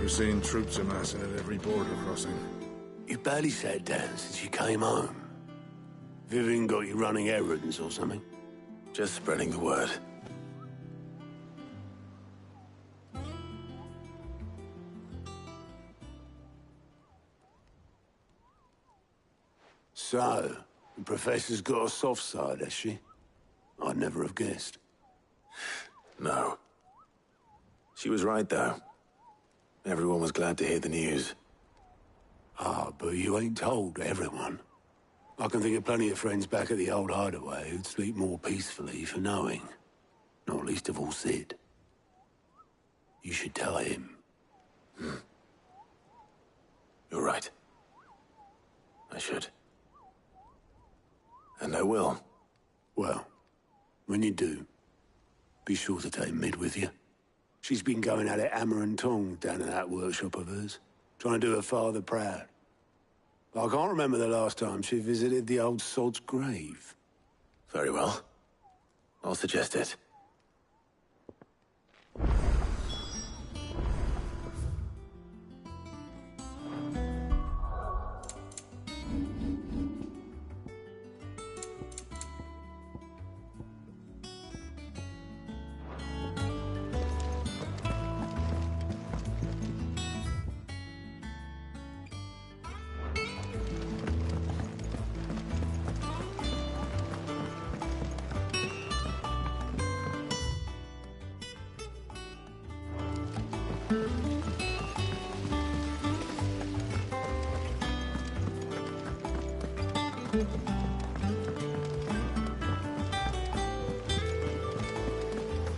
We're seeing troops amassing at every border crossing. You barely sat down since you came home. Vivian got you running errands or something? Just spreading the word. So, the Professor's got a soft side, has she? I'd never have guessed. No. She was right, though. Everyone was glad to hear the news. Ah, but you ain't told everyone. I can think of plenty of friends back at the old hideaway who'd sleep more peacefully for knowing. Not least of all Sid. You should tell him. You're right. I should. And I will. Well, when you do, be sure to take Mid with you. She's been going at it hammer and tong down in that workshop of hers, trying to do her father proud. I can't remember the last time she visited the old sod's grave. Very well. I'll suggest it.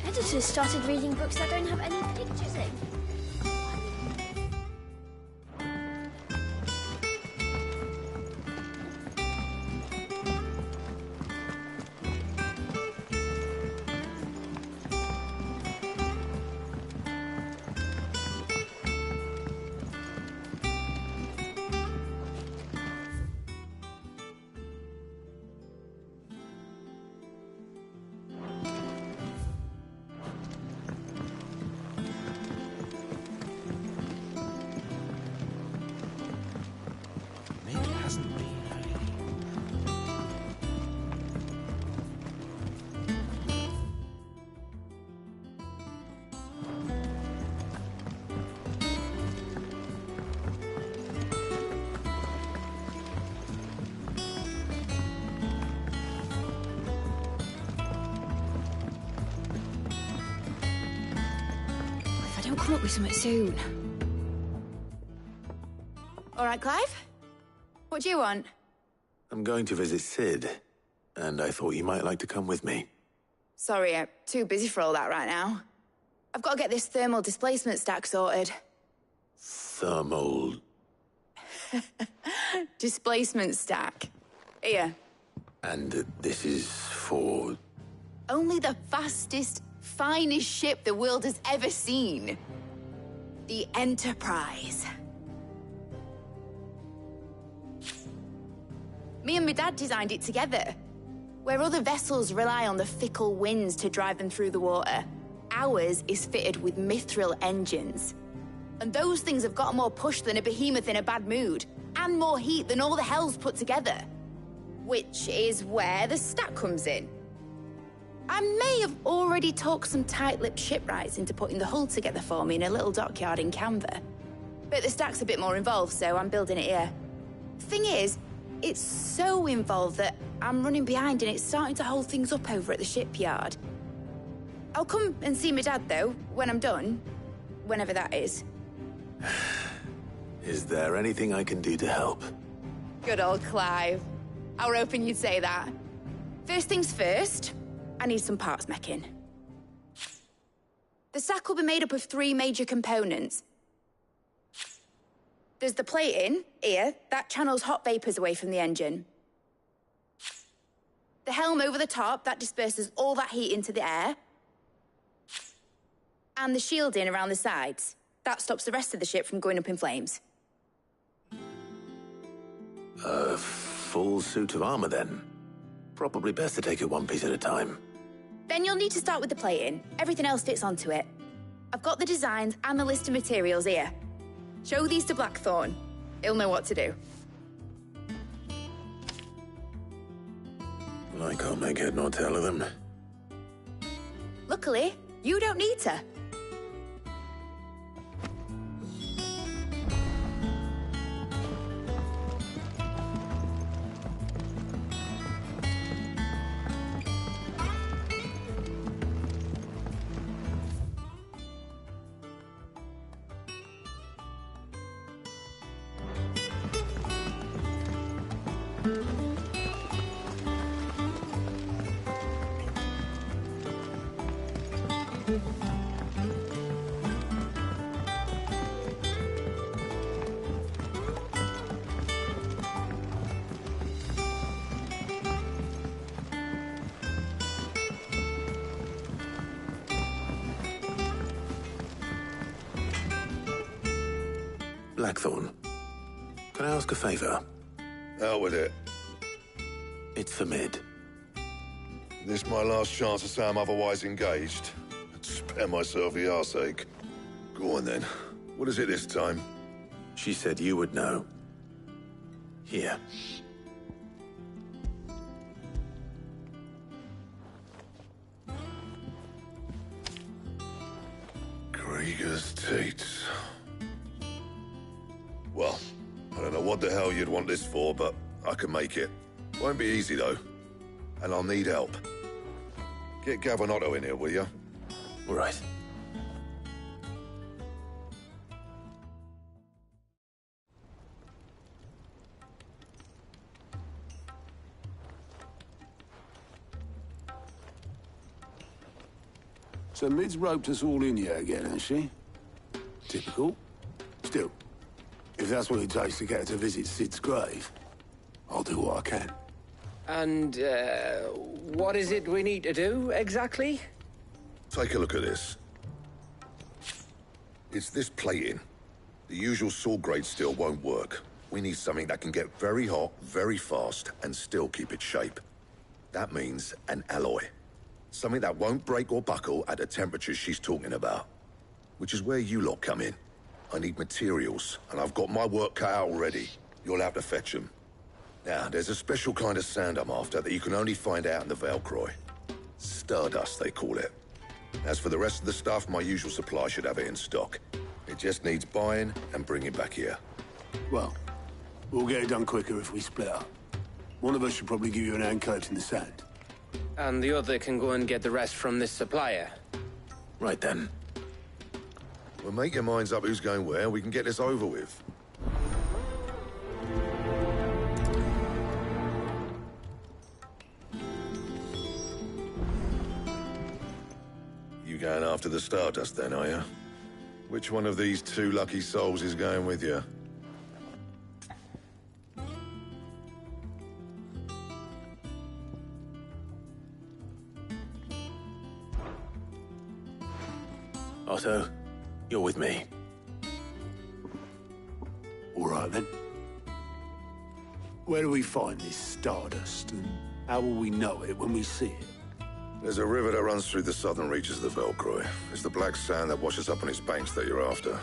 Editors started reading books that don't have any pictures in. Come up with something soon. All right, Clive? What do you want? I'm going to visit Sid, and I thought you might like to come with me. Sorry, I'm too busy for all that right now. I've got to get this thermal displacement stack sorted. Thermal... Displacement stack. Here. And this is for... Only the fastest, finest ship the world has ever seen. The Enterprise. Me and my dad designed it together. Where other vessels rely on the fickle winds to drive them through the water, ours is fitted with mithril engines. And those things have got more push than a behemoth in a bad mood, and more heat than all the hells put together. Which is where the stack comes in. I may have already talked some tight-lipped shipwrights into putting the hull together for me in a little dockyard in Canva. But the stack's a bit more involved, so I'm building it here. Thing is, it's so involved that I'm running behind and it's starting to hold things up over at the shipyard. I'll come and see my dad, though, when I'm done. Whenever that is. Is there anything I can do to help? Good old Clive. I were hoping you'd say that. First things first, I need some parts meching. The stack will be made up of 3 major components. There's the plating, here, that channels hot vapors away from the engine. The helm over the top, that disperses all that heat into the air. And the shielding around the sides. That stops the rest of the ship from going up in flames. A full suit of armor, then? Probably best to take it one piece at a time. Then you'll need to start with the plating. Everything else fits onto it. I've got the designs and the list of materials here. Show these to Blackthorn. He'll know what to do. Well, I can't make head nor tail of them. Luckily, you don't need to. Blackthorn, can I ask a favor? Out with it. It's for Mid. This my last chance to say I'm otherwise engaged. I'd spare myself the arseache. Go on then. What is it this time? She said you would know. Here. Krieger's Tates. Well, I don't know what the hell you'd want this for, but I can make it. Won't be easy, though. And I'll need help. Get Gavinotto in here, will you? All right. So Mid's roped us all in here again, has she? Typical. Still, if that's what it takes to get her to visit Sid's grave, I'll do what I can. And, what is it we need to do, exactly? Take a look at this. It's this plating. The usual saw grade steel won't work. We need something that can get very hot, very fast, and still keep its shape. That means an alloy. Something that won't break or buckle at the temperatures she's talking about. Which is where you lot come in. I need materials, and I've got my work cut out already. You'll have to fetch them. Now, there's a special kind of sand I'm after that you can only find out in the Valcroy. Stardust, they call it. As for the rest of the stuff, my usual supply should have it in stock. It just needs buying and bringing back here. Well, we'll get it done quicker if we split up. One of us should probably give you an hand collecting the sand. And the other can go and get the rest from this supplier. Right then. Well, make your minds up who's going where, we can get this over with. You going after the Stardust then, are you? Which one of these two lucky souls is going with you? Otto, you're with me. All right, then. Where do we find this Stardust, and how will we know it when we see it? There's a river that runs through the southern reaches of the Valcroy. It's the black sand that washes up on its banks that you're after.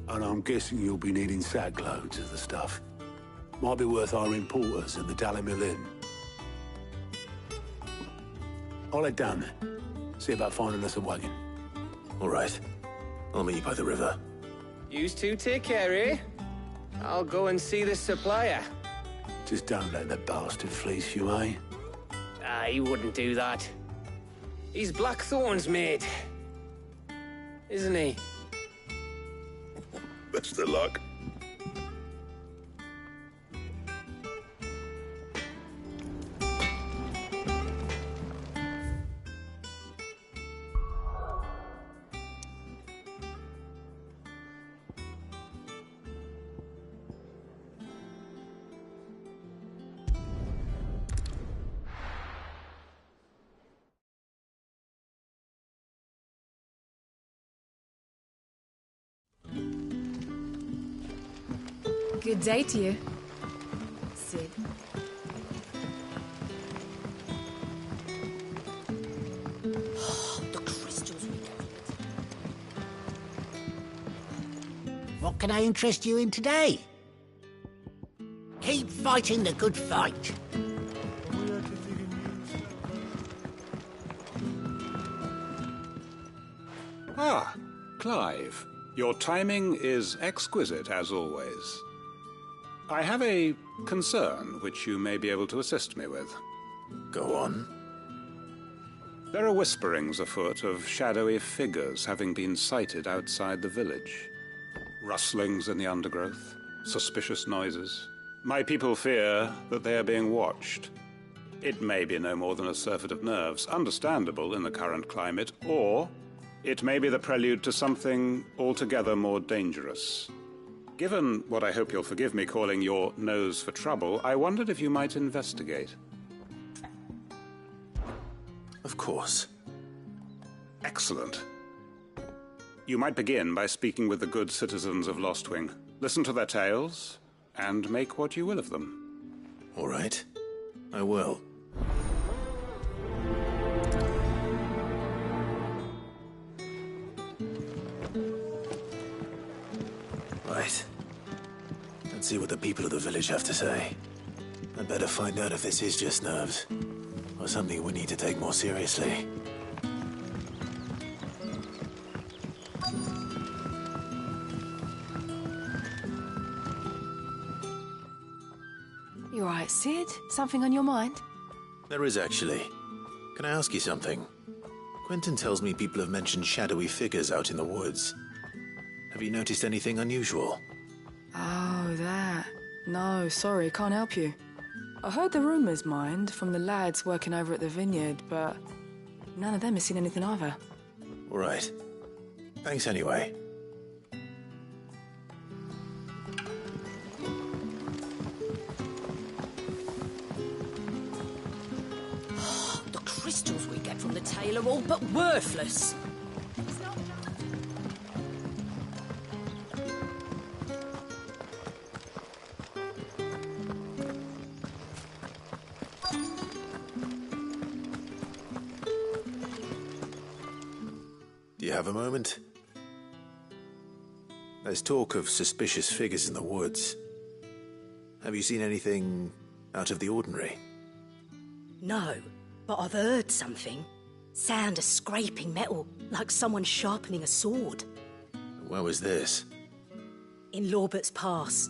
And I'm guessing you'll be needing sag loads of the stuff. Might be worth hiring porters at the Dalimil Inn. I'll head down there. See about finding us a wagon. All right. I'll meet you by the river. Yous two take care, eh? I'll go and see this supplier. Just don't let the bastard fleece you, eh? Ah, he wouldn't do that. He's Blackthorn's mate. Isn't he? Best of luck. Good day to you, Sid. The crystals we got. What can I interest you in today? Keep fighting the good fight. Ah, Clive. Your timing is exquisite, as always. I have a concern which you may be able to assist me with. Go on. There are whisperings afoot of shadowy figures having been sighted outside the village. Rustlings in the undergrowth, suspicious noises. My people fear that they are being watched. It may be no more than a surfeit of nerves, understandable in the current climate, or it may be the prelude to something altogether more dangerous. Given what I hope you'll forgive me calling your nose for trouble, I wondered if you might investigate. Of course. Excellent. You might begin by speaking with the good citizens of Lostwing. Listen to their tales, and make what you will of them. All right. I will. Right. Let's see what the people of the village have to say. I'd better find out if this is just nerves, or something we need to take more seriously. You alright, Sid? Something on your mind? There is, actually. Can I ask you something? Quentin tells me people have mentioned shadowy figures out in the woods. Have you noticed anything unusual? Oh, that. No, sorry, can't help you. I heard the rumours, mind, from the lads working over at the vineyard, but none of them has seen anything either. All right. Thanks anyway. The crystals we get from the tail are all but worthless. Do you have a moment? There's talk of suspicious figures in the woods. Have you seen anything out of the ordinary? No, but I've heard something. Sound of scraping metal, like someone sharpening a sword. Where was this? In Lorbert's Pass.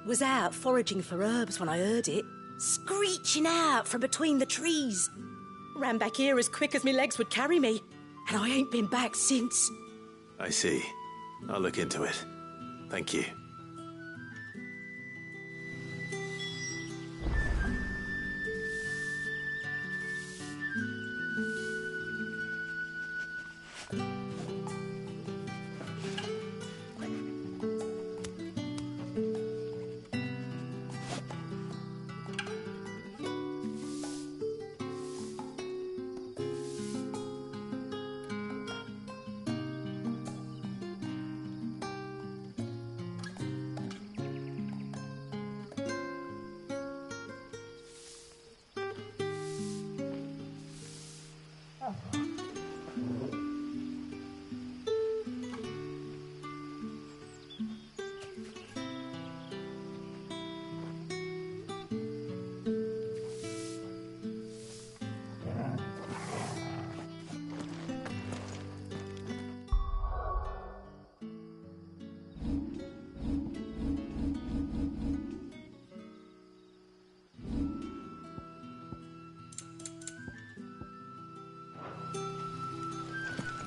Was out foraging for herbs when I heard it, screeching out from between the trees. Ran back here as quick as my legs would carry me, and I ain't been back since. I see. I'll look into it. Thank you.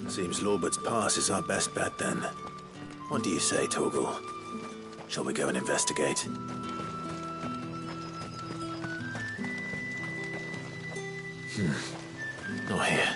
Seems Lorbert's Pass is our best bet, then. What do you say, Torgal? Shall we go and investigate? Not here.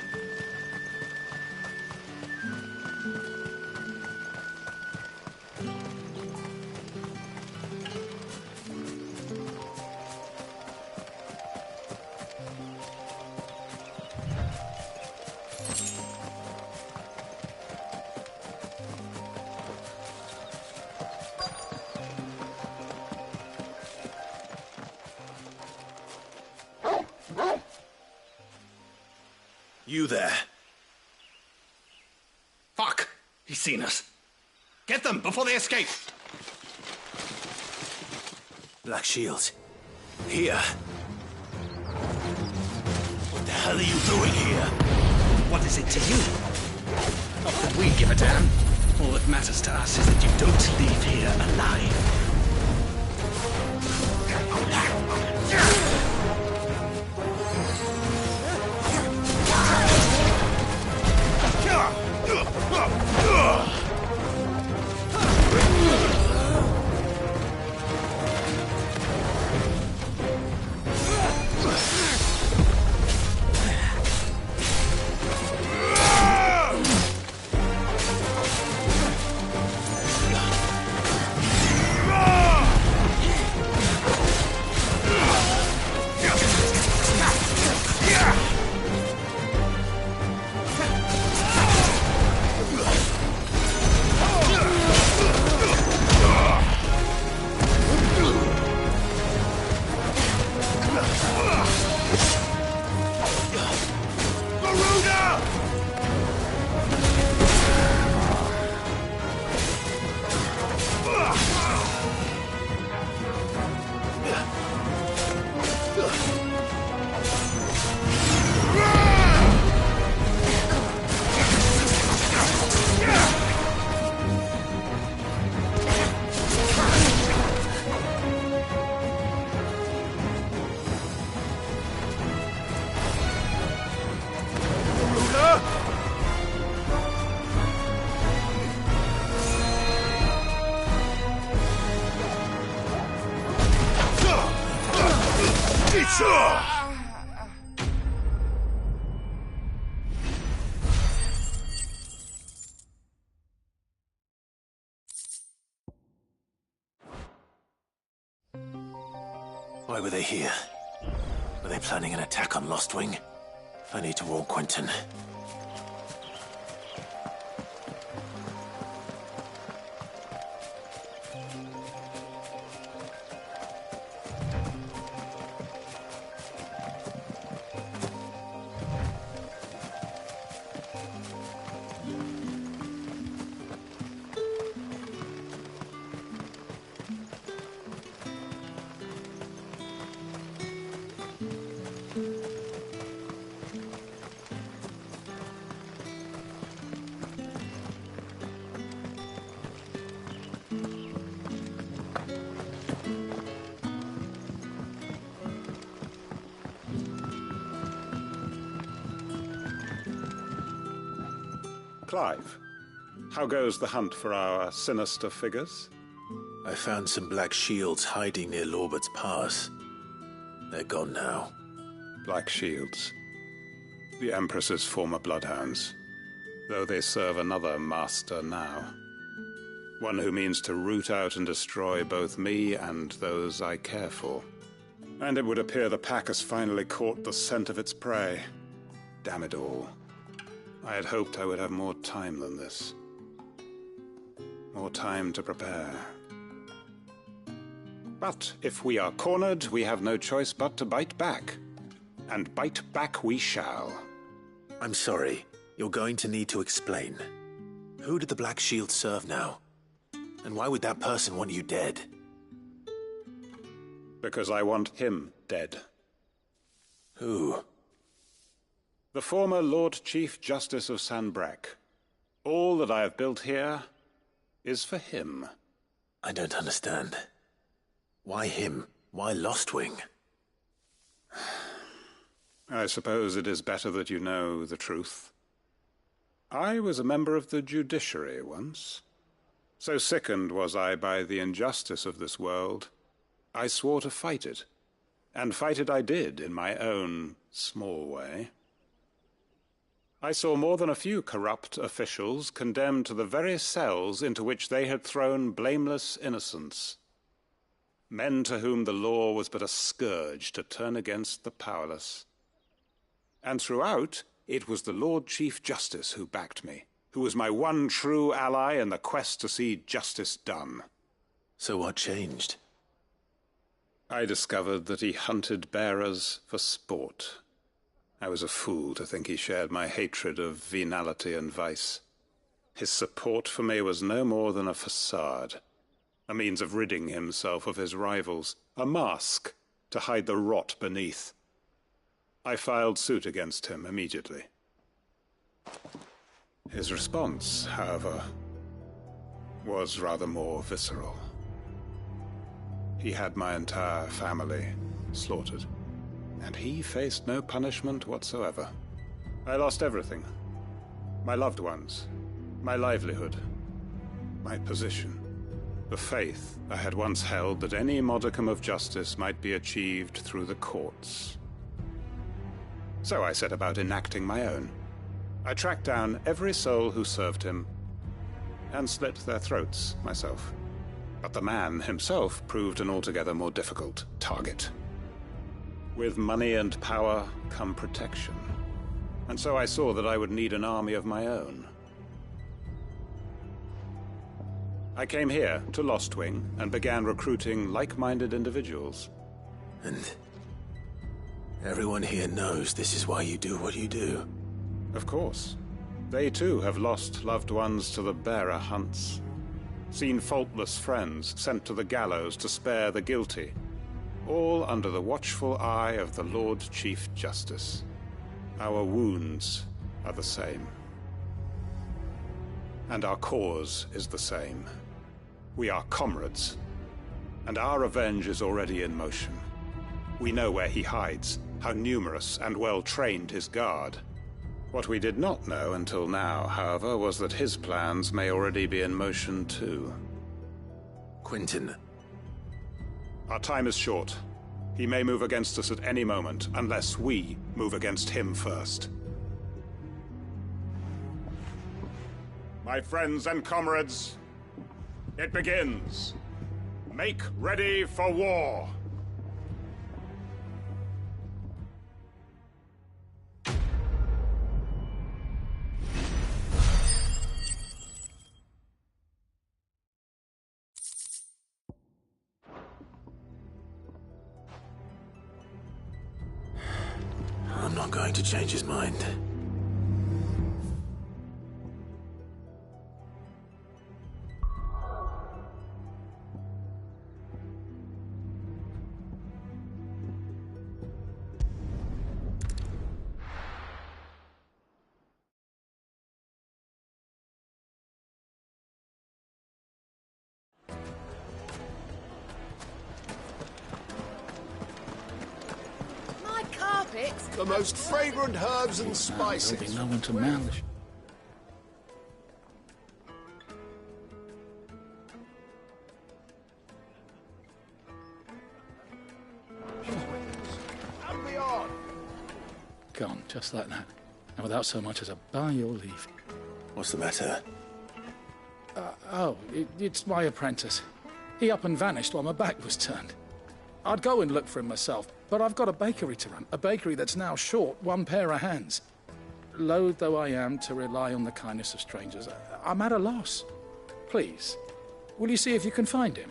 You there. Fuck! He's seen us. Get them before they escape! Black Shields. Here. What the hell are you doing here? What is it to you? Not that we give a damn. All that matters to us is that you don't leave here alive. Why were they here? Were they planning an attack on Lostwing? I need to warn Quentin. Clive, how goes the hunt for our sinister figures? I found some Black Shields hiding near Lorbert's Pass. They're gone now. Black Shields. The Empress's former bloodhounds. Though they serve another master now. One who means to root out and destroy both me and those I care for. And it would appear the pack has finally caught the scent of its prey. Damn it all. I had hoped I would have more time than this. More time to prepare. But if we are cornered, we have no choice but to bite back. And bite back we shall. I'm sorry. You're going to need to explain. Who did the Black Shield serve now? And why would that person want you dead? Because I want him dead. Who? The former Lord Chief Justice of Sanbreque. All that I have built here is for him. I don't understand. Why him? Why Lostwing? I suppose it is better that you know the truth. I was a member of the judiciary once. So sickened was I by the injustice of this world, I swore to fight it. And fight it I did in my own small way. I saw more than a few corrupt officials condemned to the very cells into which they had thrown blameless innocents. Men to whom the law was but a scourge to turn against the powerless. And throughout, it was the Lord Chief Justice who backed me, who was my one true ally in the quest to see justice done. So what changed? I discovered that he hunted bearers for sport. I was a fool to think he shared my hatred of venality and vice. His support for me was no more than a facade, a means of ridding himself of his rivals, a mask to hide the rot beneath. I filed suit against him immediately. His response, however, was rather more visceral. He had my entire family slaughtered, and he faced no punishment whatsoever. I lost everything. My loved ones, my livelihood, my position, the faith I had once held that any modicum of justice might be achieved through the courts. So I set about enacting my own. I tracked down every soul who served him, and slit their throats myself. But the man himself proved an altogether more difficult target. With money and power come protection, and so I saw that I would need an army of my own. I came here to Lostwing and began recruiting like-minded individuals. And everyone here knows this is why you do what you do. Of course. They too have lost loved ones to the bearer hunts. Seen faultless friends sent to the gallows to spare the guilty. All under the watchful eye of the Lord Chief Justice. Our wounds are the same. And our cause is the same. We are comrades. And our revenge is already in motion. We know where he hides, how numerous and well-trained his guard. What we did not know until now, however, was that his plans may already be in motion too. Quentin. Our time is short. He may move against us at any moment, unless we move against him first. My friends and comrades, it begins. Make ready for war. I'm not going to change his mind. The most fragrant herbs and spices. There'll be no one to man the... And beyond. Gone, just like that. And without so much as a by your leave. What's the matter? It's my apprentice. He up and vanished while my back was turned. I'd go and look for him myself, but I've got a bakery to run. A bakery that's now short one pair of hands. Loath though I am to rely on the kindness of strangers, I'm at a loss. Please, will you see if you can find him?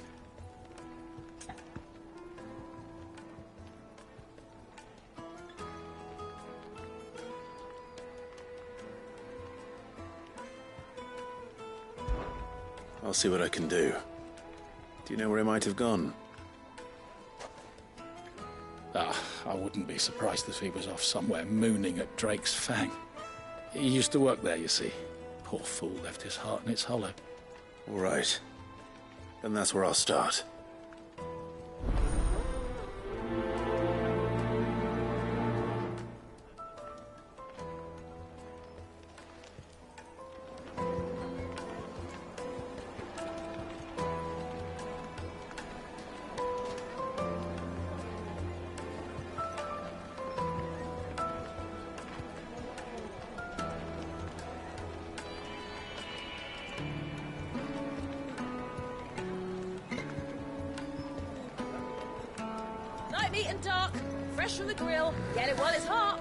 I'll see what I can do. Do you know where he might have gone? I wouldn't be surprised if he was off somewhere mooning at Drake's Fang. He used to work there, you see. Poor fool left his heart in its hollow. All right. Then that's where I'll start. Light meat and dark, fresh from the grill. Get it while it's hot.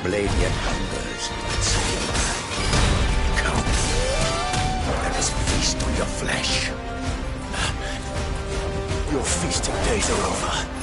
blade yet hungers. Come. Let us feast on your flesh. Your feasting days are over.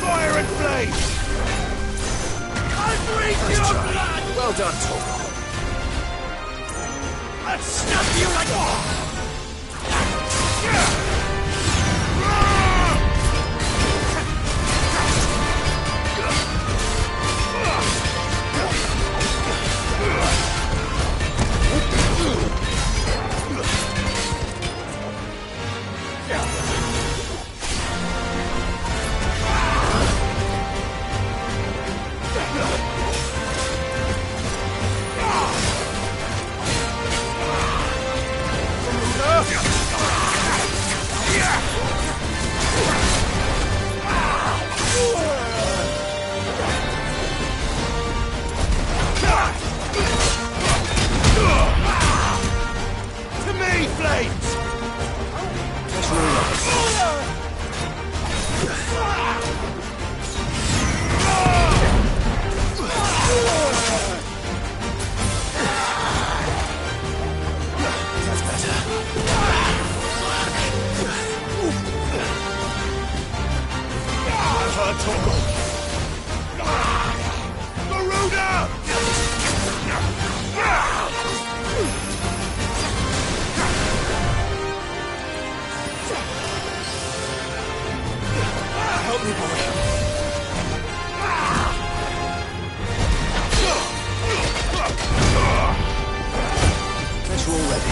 Fire and flames! I breathe your blood! Well done, Torgal. I'll snap you like... Help me, boy. Guess we're all ready.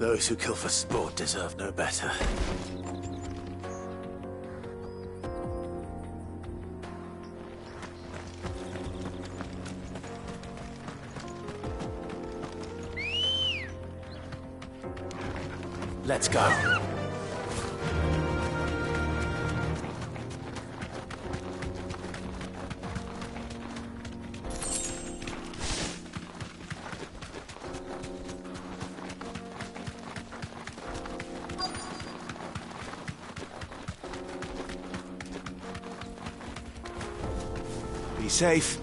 Those who kill for sport deserve no better. Let's go. Be safe.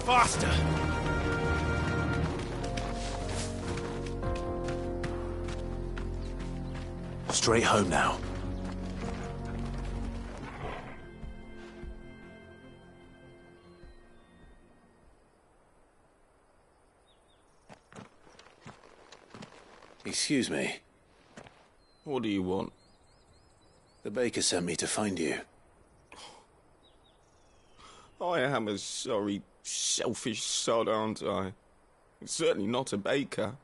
Faster! Straight home now. Excuse me. What do you want? The baker sent me to find you. I am a sorry, selfish sod, aren't I? Certainly not a baker.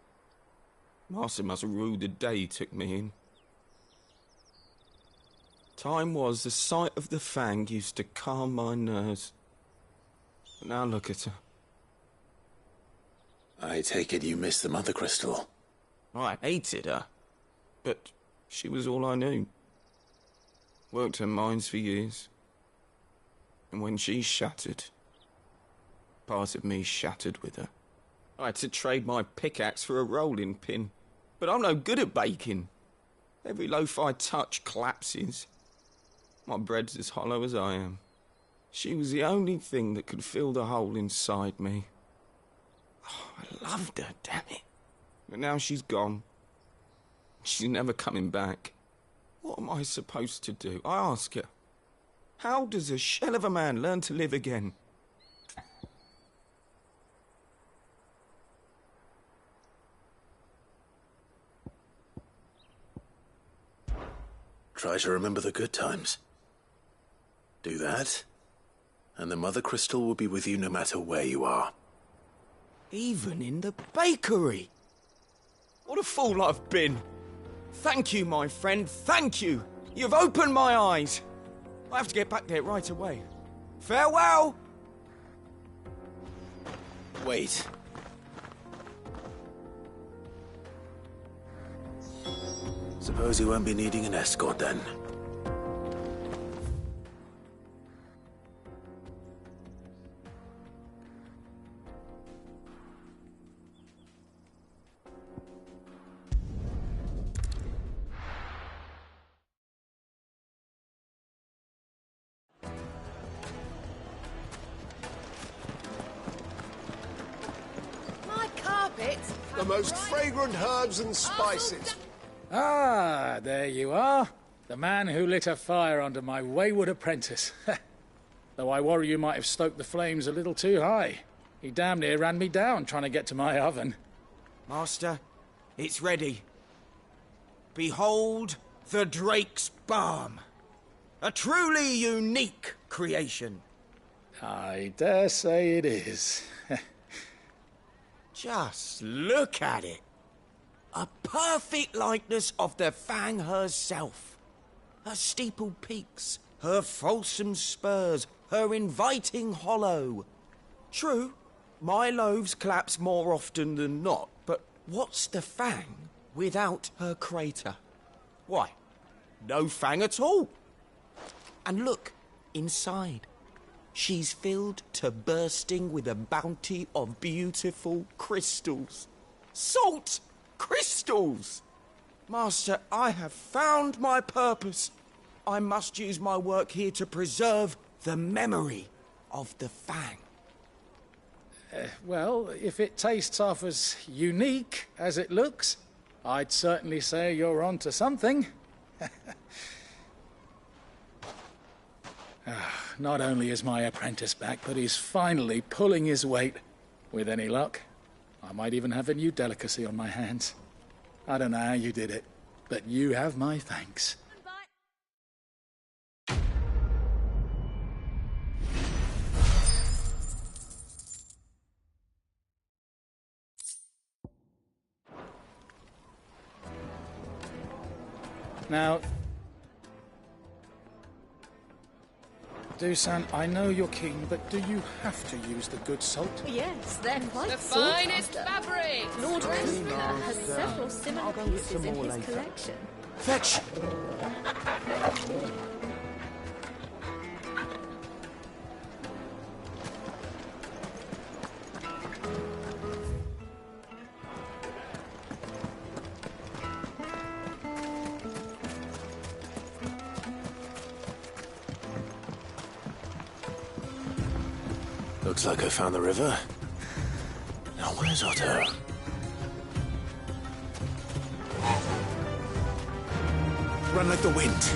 Master must have ruled the day he took me in. Time was the sight of the Fang used to calm my nerves. But now look at her. I take it you missed the Mother Crystal. I hated her, but she was all I knew. Worked her mines for years. And when she shattered, part of me shattered with her. I had to trade my pickaxe for a rolling pin, but I'm no good at baking. Every loaf I touch collapses. My bread's as hollow as I am. She was the only thing that could fill the hole inside me. Oh, I loved her, damn it. But now she's gone. She's never coming back. What am I supposed to do? I ask her. How does a shell of a man learn to live again? Try to remember the good times. Do that, and the Mother Crystal will be with you no matter where you are. Even in the bakery. What a fool I've been. Thank you, my friend, thank you. You've opened my eyes. I have to get back there right away. Farewell! Wait. Suppose you won't be needing an escort then. The most fragrant herbs and spices. Ah, there you are. The man who lit a fire under my wayward apprentice. Though I worry you might have stoked the flames a little too high. He damn near ran me down trying to get to my oven. Master, it's ready. Behold the Drake's Balm. A truly unique creation. I dare say it is. Just look at it. A perfect likeness of the Fang herself. Her steepled peaks, her fulsome spurs, her inviting hollow. True, my loaves collapse more often than not, but what's the Fang without her crater? Why, no Fang at all. And look, inside. She's filled to bursting with a bounty of beautiful crystals. Salt crystals! Master, I have found my purpose. I must use my work here to preserve the memory of the Fang. Well, if it tastes half as unique as it looks, I'd certainly say you're onto something. Not only is my apprentice back, but he's finally pulling his weight. With any luck, I might even have a new delicacy on my hands. I don't know how you did it. but you have my thanks. Now, Dusan, I know you're king, but do you have to use the good salt? Yes, they're quite The sought finest after. fabric! Lord Westminster has several similar pieces in his collection. Fetch! Looks like I found the river. Now where's Otto? Run like the wind.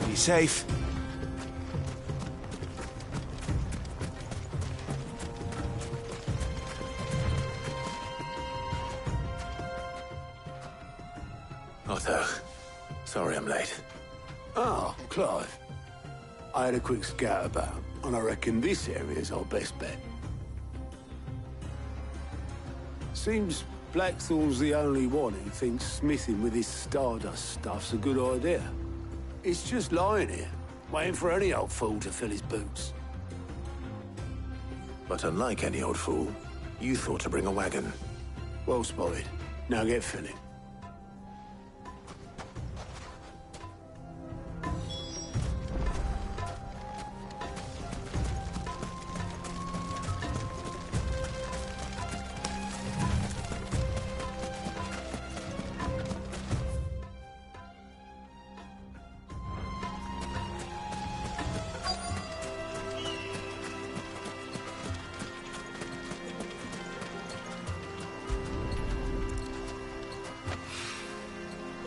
Be safe. Otto, sorry I'm late. Oh, Clive. I had a quick scout about, and I reckon this area's our best bet. Seems Blackthorn's the only one who thinks smithing with his stardust stuff's a good idea. It's just lying here, waiting for any old fool to fill his boots. But unlike any old fool, you thought to bring a wagon. Well spotted. Now get filling.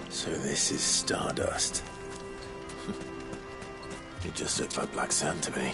So this is stardust. It just looks like black sand to me.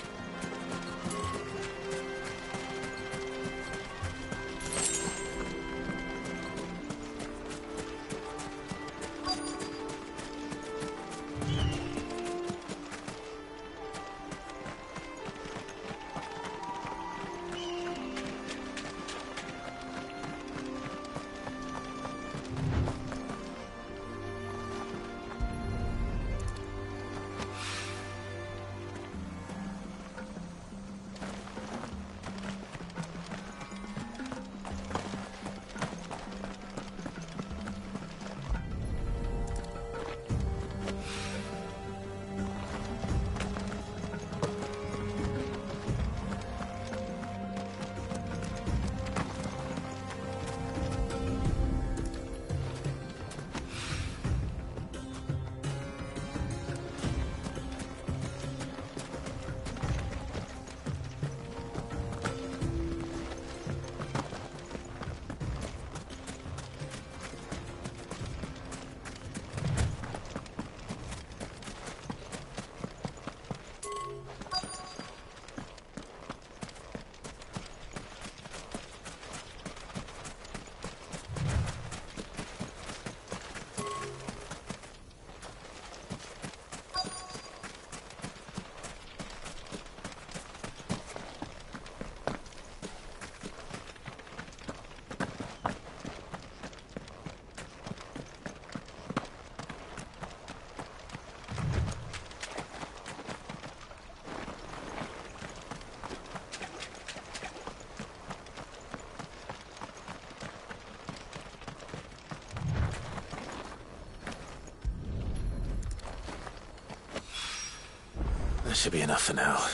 That should be enough for now.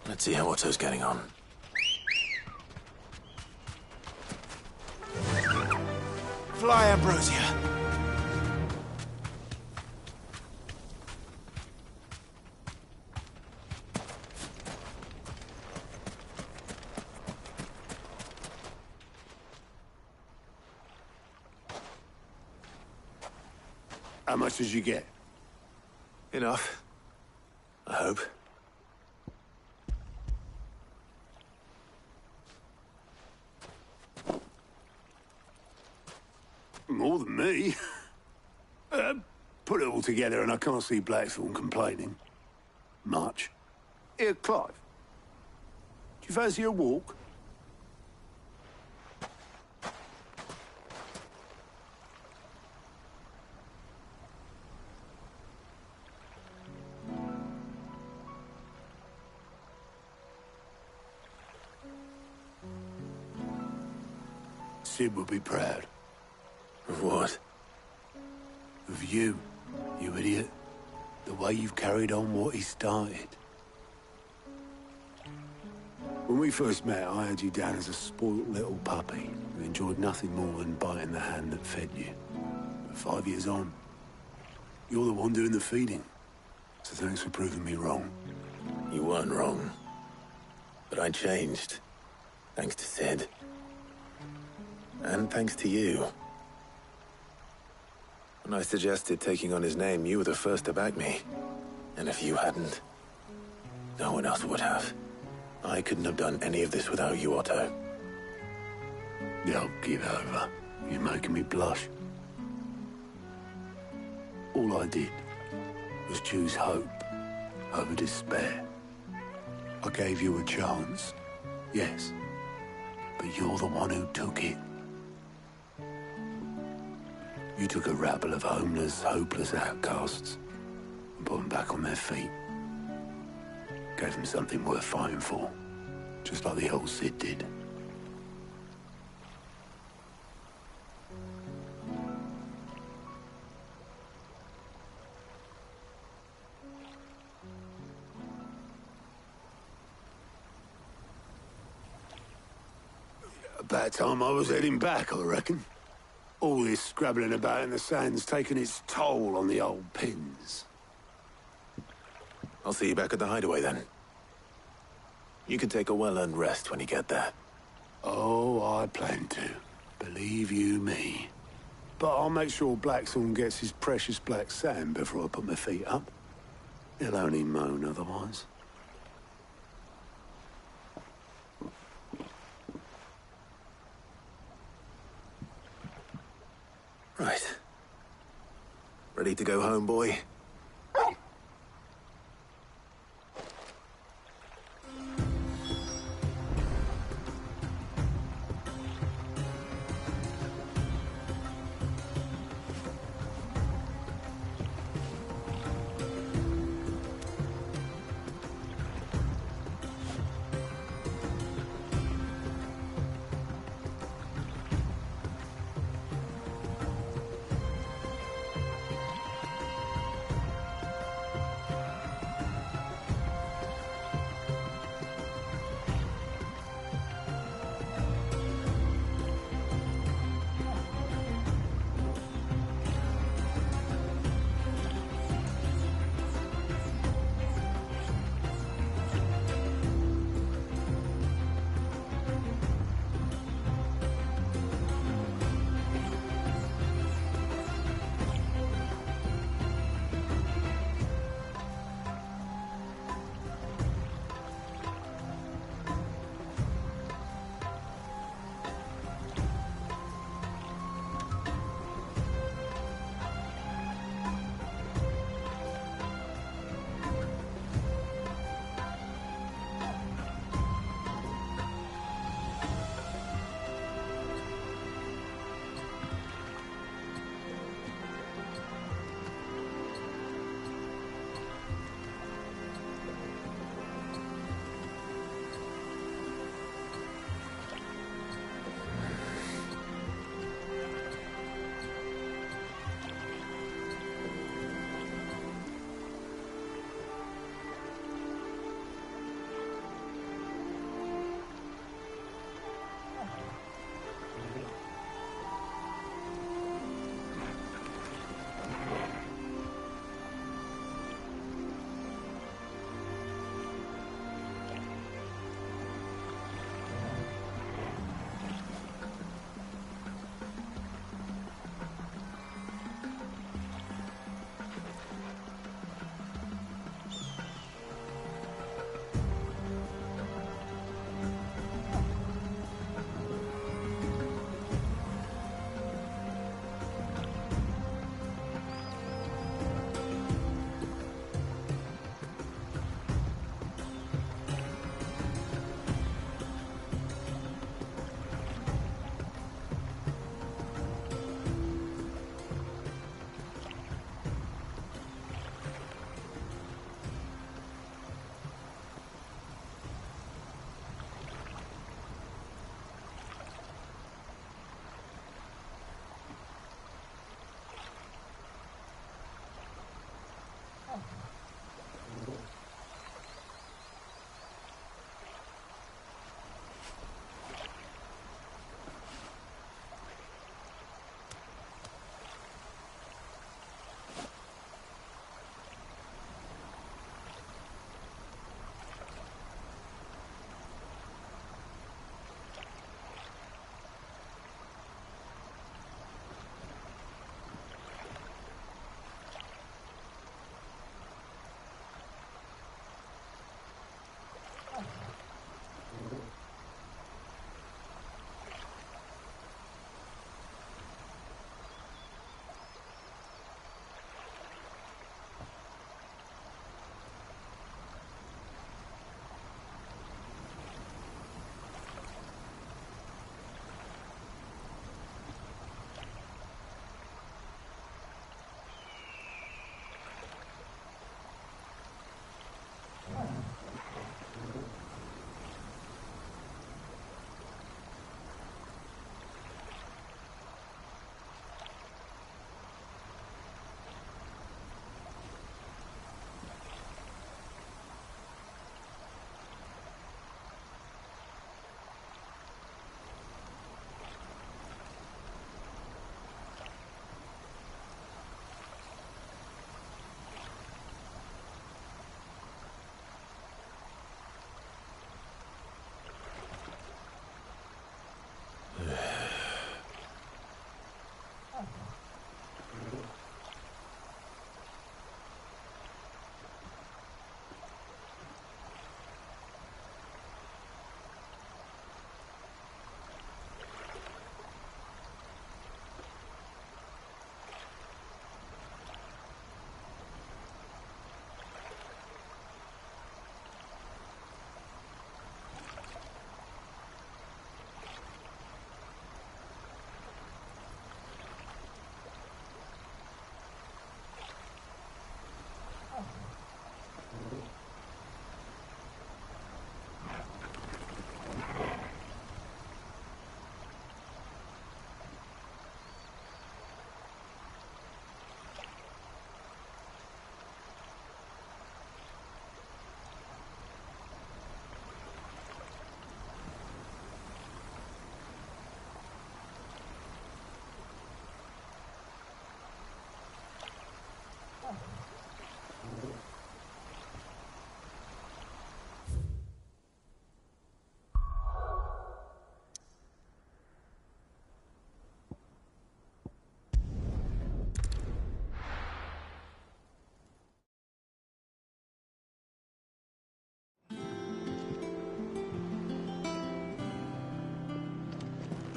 Let's see how Otto's getting on. Fly, Ambrosia. How much did you get? Enough. I hope. more than me. Put it all together and I can't see Blackthorn complaining. Much. Here, Clive. Do you fancy a walk? Sid will be proud. Of what? Of you, you idiot. The way you've carried on what he started. When we first met, I had you down as a spoilt little puppy who enjoyed nothing more than biting the hand that fed you. But 5 years on, you're the one doing the feeding. So thanks for proving me wrong. You weren't wrong. But I changed. Thanks to Sid. And thanks to you. When I suggested taking on his name, you were the first to back me. And if you hadn't, no one else would have. I couldn't have done any of this without you, Otto. Yo, give over. You're making me blush. All I did was choose hope over despair. I gave you a chance, yes, but you're the one who took it. You took a rabble of homeless, hopeless outcasts and put them back on their feet. Gave them something worth fighting for, just like the old Sid did. About time I was heading back, I reckon. All this scrabbling about in the sand's taken its toll on the old pins. I'll see you back at the hideaway then. You can take a well-earned rest when you get there. Oh, I plan to. Believe you me. But I'll make sure Blackthorn gets his precious black sand before I put my feet up. He'll only moan otherwise. Right. Ready to go home, boy?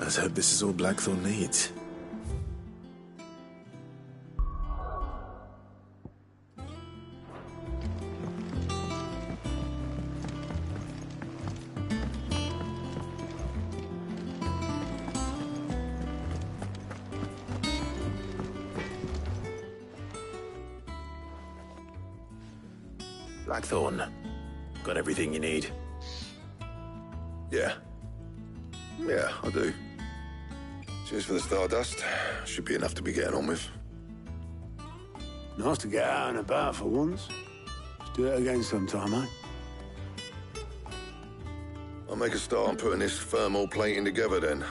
Let's hope this is all Blackthorn needs. Blackthorn, got everything you need? Yeah. Yeah, I do. Cheers for the Stardust. Should be enough to be getting on with. Nice to get out and about for once. Let's do it again sometime, eh? I'll make a start on putting this thermal plating together then.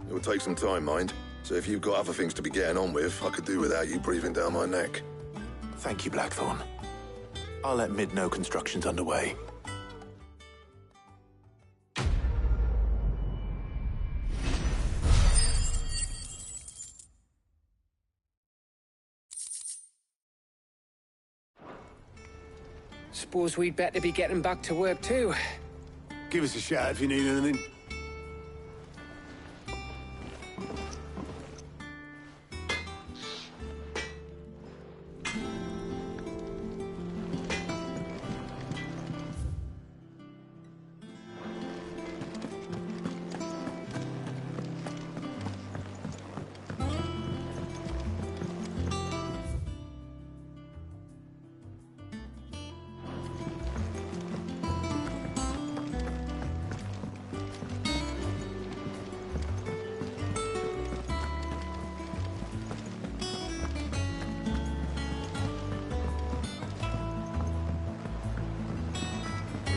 It will take some time, mind. So if you've got other things to be getting on with, I could do without you breathing down my neck. Thank you, Blackthorn. I'll let Mid know construction's underway. Suppose we'd better be getting back to work too. Give us a shout if you need anything.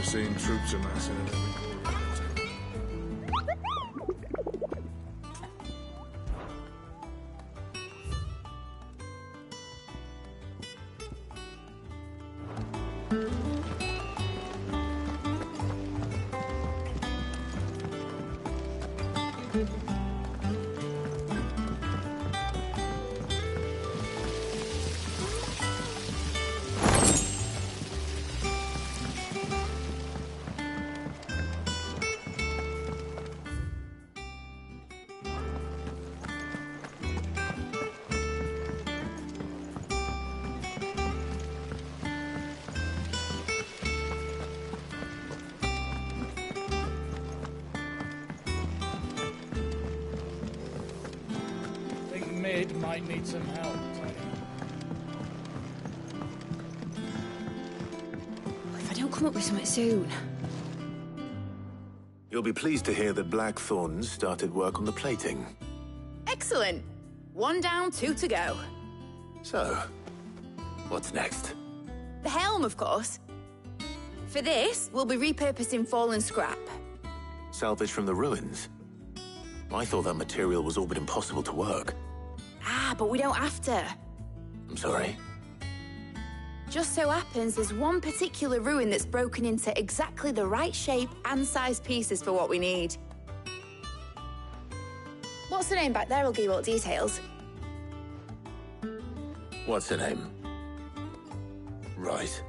Seeing troops amassing in every corner. Mid might need some help. If I don't come up with something soon. You'll be pleased to hear that Blackthorn started work on the plating. Excellent. 1 down, 2 to go. So, what's next? The helm, of course. For this, we'll be repurposing fallen scrap. Salvage from the ruins? I thought that material was all but impossible to work. Ah, but we don't have to. I'm sorry. Just so happens there's one particular ruin that's broken into exactly the right shape and size pieces for what we need. What's the name back there? I'll give you all the details. What's her name? Right.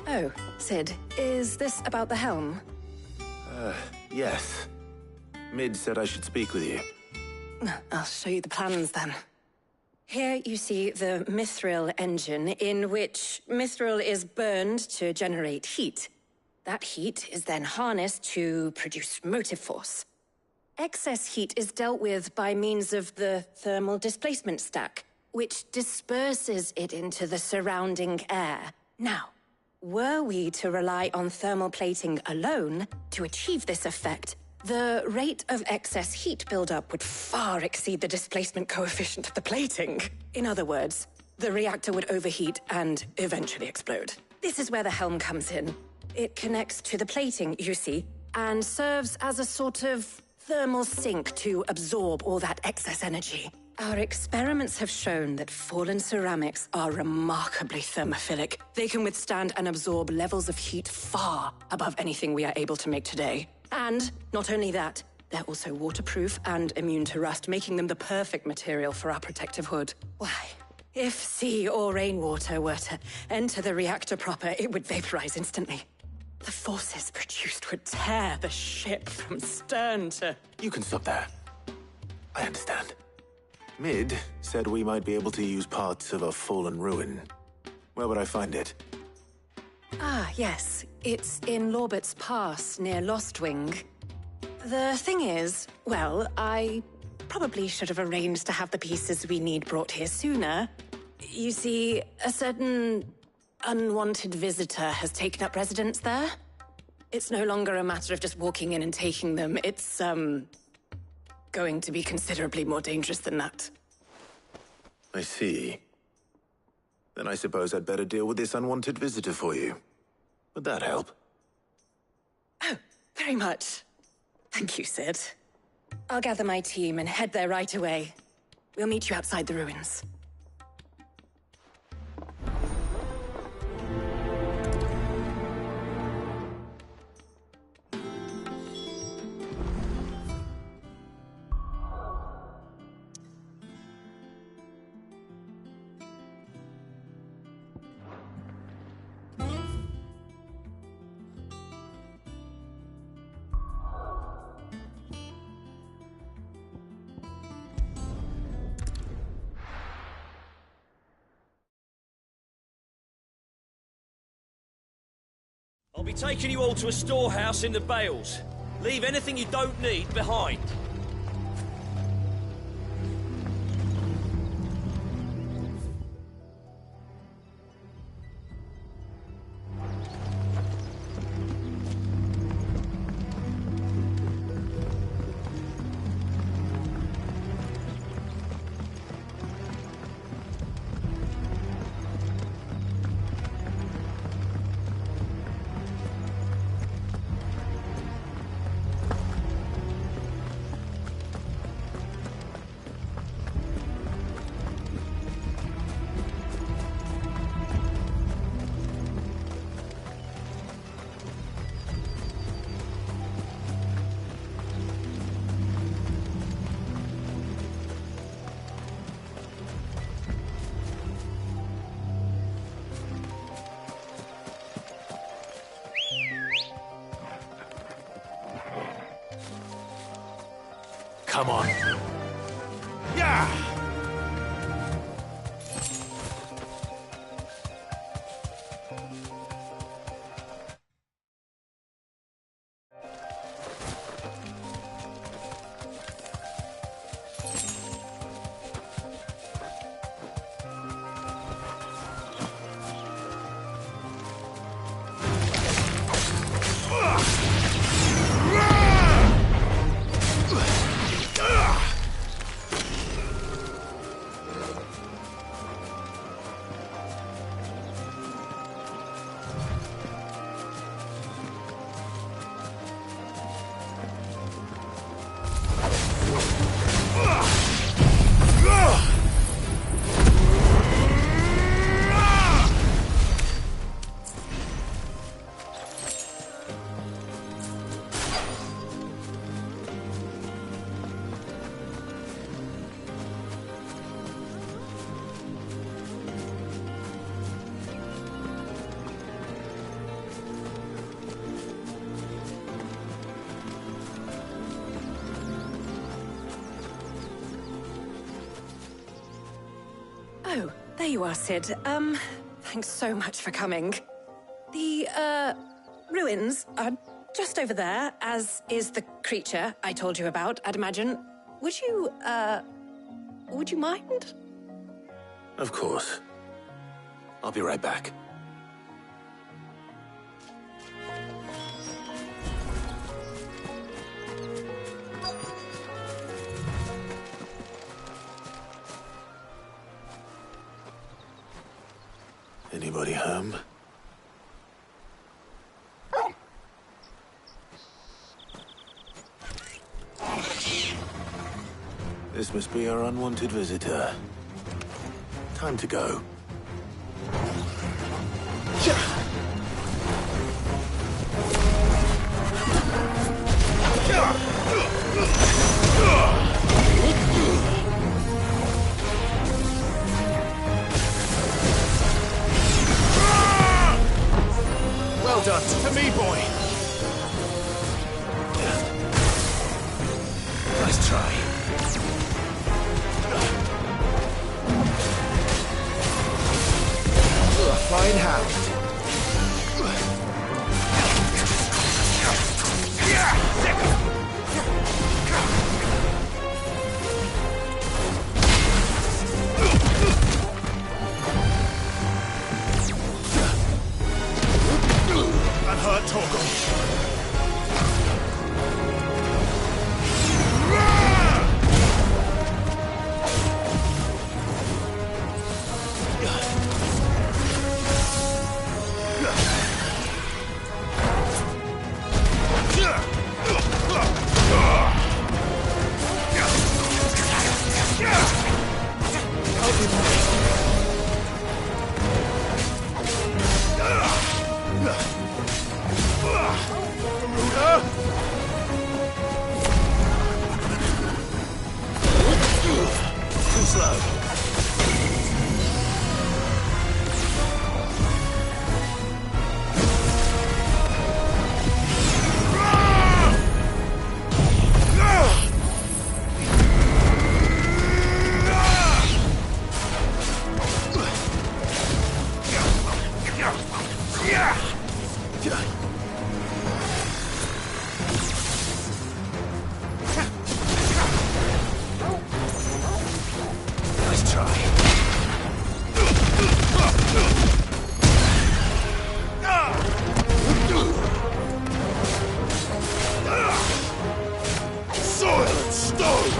Oh, Sid, is this about the helm? Yes. Mid said I should speak with you. I'll show you the plans then. Here you see the mithril engine, in which mithril is burned to generate heat. That heat is then harnessed to produce motive force. Excess heat is dealt with by means of the thermal displacement stack, which disperses it into the surrounding air. Now, were we to rely on thermal plating alone to achieve this effect, the rate of excess heat buildup would far exceed the displacement coefficient of the plating. In other words, the reactor would overheat and eventually explode. This is where the helm comes in. It connects to the plating, you see, and serves as a sort of thermal sink to absorb all that excess energy. Our experiments have shown that fallen ceramics are remarkably thermophilic. They can withstand and absorb levels of heat far above anything we are able to make today. And not only that, they're also waterproof and immune to rust, making them the perfect material for our protective hood. Why, If sea or rainwater were to enter the reactor proper, it would vaporize instantly. The forces produced would tear the ship from stern to... You can stop there. I understand. Mid said we might be able to use parts of a fallen ruin. Where would I find it? Ah, yes. It's in Lorbert's Pass, near Lostwing. The thing is, well, I probably should have arranged to have the pieces we need brought here sooner. You see, a certain unwanted visitor has taken up residence there. It's no longer a matter of just walking in and taking them. It's, going to be considerably more dangerous than that. I see. Then I suppose I'd better deal with this unwanted visitor for you. Would that help? Oh, very much. Thank you, Sid. I'll gather my team and head there right away. We'll meet you outside the ruins. I'll be taking you all to a storehouse in the Bales. Leave anything you don't need behind. Come on. Yeah! Oh, there you are, Sid. Thanks so much for coming. The, ruins are just over there, as is the creature I told you about, I'd imagine. Would you mind? Of course. I'll be right back. Anybody home? This must be our unwanted visitor. Time to go. me, boy. Nice try. Flying hound. Unhurt, Torgal. Too slow. Nice try. Silent stone!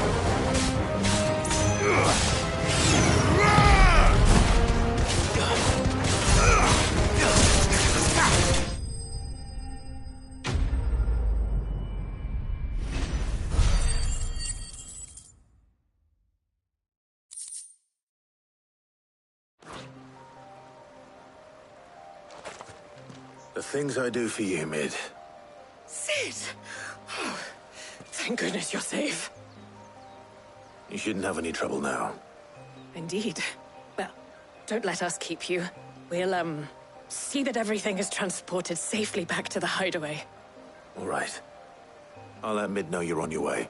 The things I do for you, Mid. Sid! Oh, thank goodness you're safe. You shouldn't have any trouble now. Indeed. Well, don't let us keep you. We'll, see that everything is transported safely back to the hideaway. All right. I'll let Mid know you're on your way.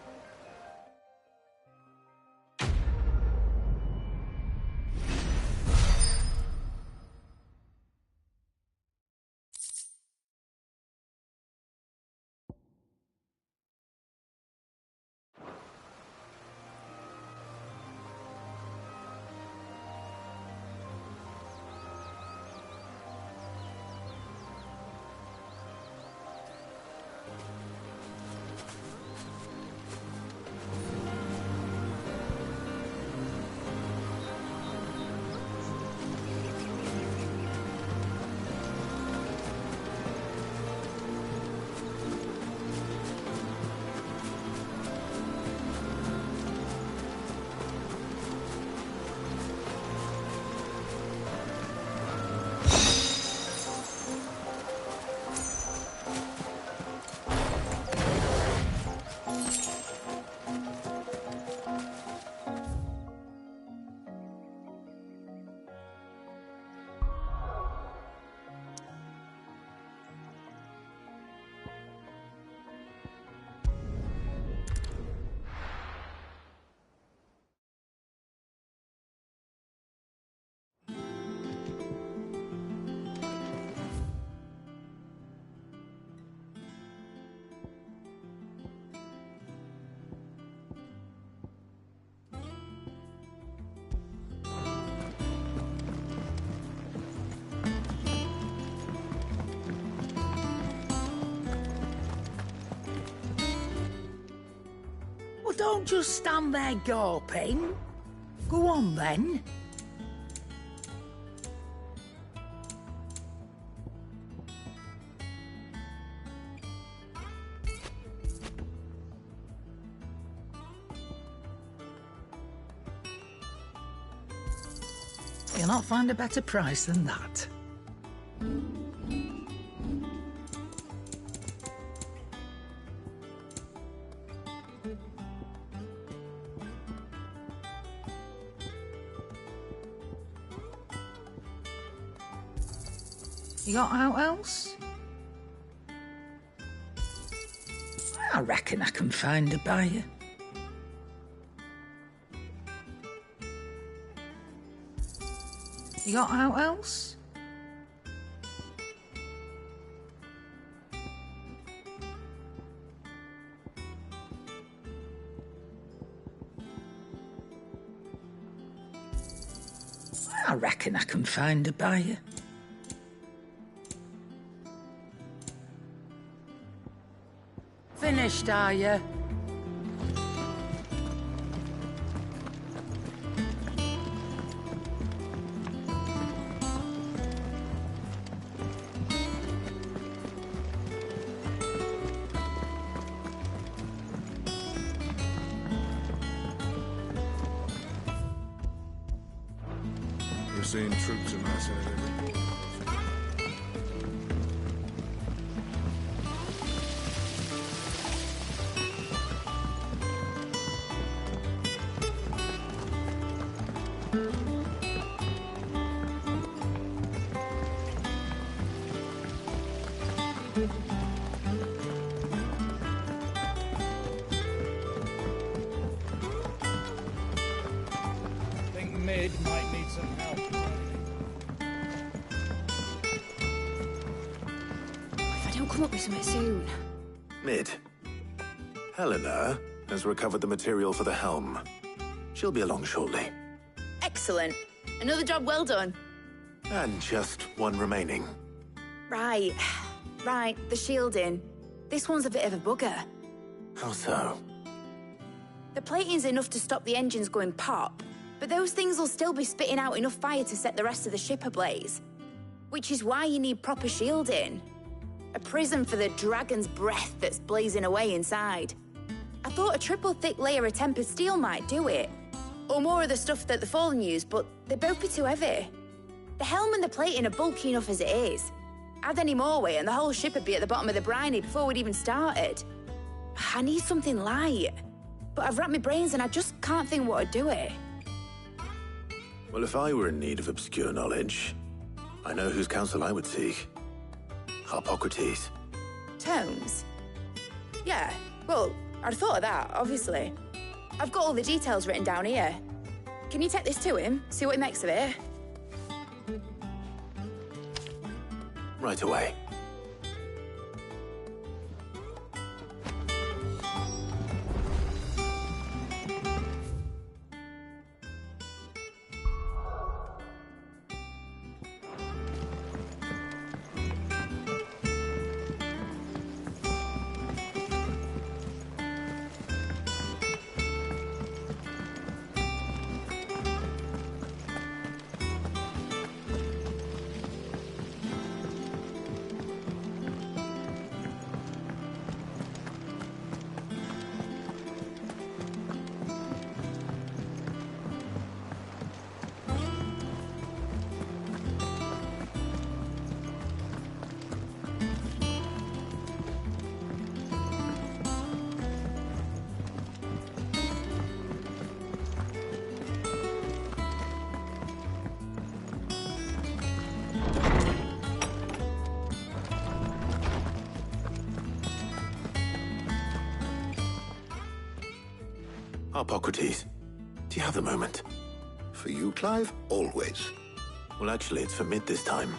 Well, don't just stand there gawping. Go on, then. You'll not find a better price than that. You got out else? I reckon I can find a buyer. You got out else? I reckon I can find a buyer. Finished, are you? We're seeing troops amassing at every corner. I think Mid might need some help. If I don't come up with something soon. Mid. Helena has recovered the material for the helm. She'll be along shortly. Excellent. Another job well done. And just one remaining. Right. Right, the shielding. This one's a bit of a bugger. How so? The plating's enough to stop the engines going pop, but those things will still be spitting out enough fire to set the rest of the ship ablaze. Which is why you need proper shielding. A prison for the dragon's breath that's blazing away inside. I thought a triple thick layer of tempered steel might do it. Or more of the stuff that the Fallen use, but they'd both be too heavy. The helm and the plating are bulky enough as it is. Add any more weight and the whole ship would be at the bottom of the briny before we'd even started. I need something light. But I've racked my brains and I just can't think what would do it. Well, if I were in need of obscure knowledge, I know whose counsel I would seek. Harpocrates. Tones? Yeah, well, I'd have thought of that, obviously. I've got all the details written down here. Can you take this to him, see what he makes of it? Right away. Harpocrates, do you have the moment? For you, Clive? Always. Well, actually, it's for Mid this time.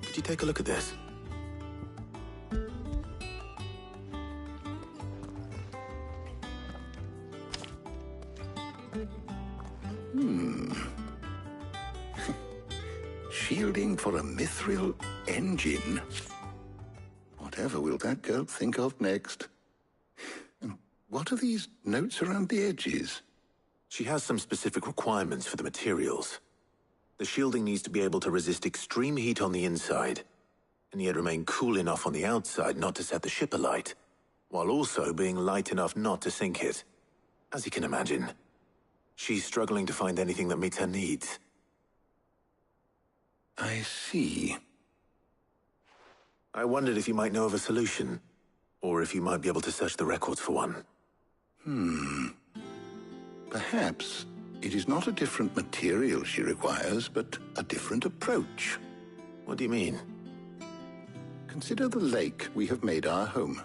Could you take a look at this? Shielding for a mithril engine? Whatever will that girl think of next? And what are these notes around the edges? She has some specific requirements for the materials. The shielding needs to be able to resist extreme heat on the inside, and yet remain cool enough on the outside not to set the ship alight, while also being light enough not to sink it. As you can imagine, she's struggling to find anything that meets her needs. I see. I wondered if you might know of a solution, or if you might be able to search the records for one. Perhaps it is not a different material she requires, but a different approach. What do you mean? Consider the lake we have made our home.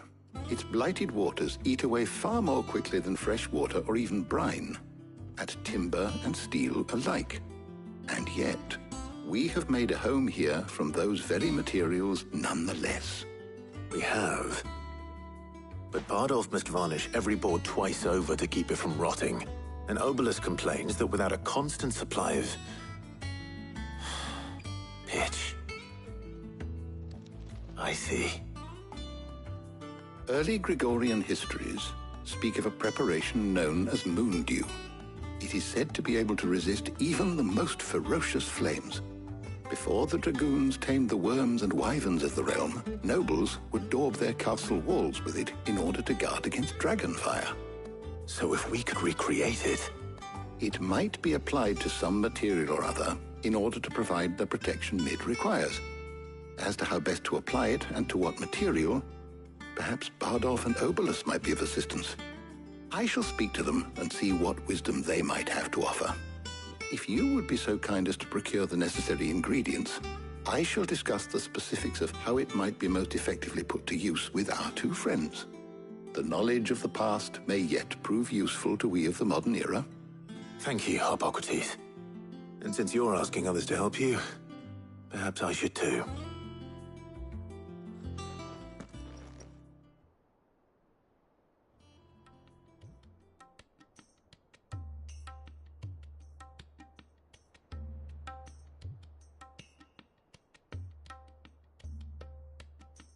Its blighted waters eat away far more quickly than fresh water or even brine, at timber and steel alike. And yet, we have made a home here from those very materials nonetheless. We have. But Bardolph must varnish every board twice over to keep it from rotting. And Obelus complains that without a constant supply of pitch. I see. Early Gregorian histories speak of a preparation known as moon dew. It is said to be able to resist even the most ferocious flames. Before the dragoons tamed the worms and wyverns of the realm, nobles would daub their castle walls with it in order to guard against dragon fire. So if we could recreate it... It might be applied to some material or other in order to provide the protection Mid requires. As to how best to apply it and to what material, perhaps Bardolph and Obelus might be of assistance. I shall speak to them and see what wisdom they might have to offer. If you would be so kind as to procure the necessary ingredients, I shall discuss the specifics of how it might be most effectively put to use with our two friends. The knowledge of the past may yet prove useful to we of the modern era. Thank you, Hippocrates. And since you're asking others to help you, perhaps I should too.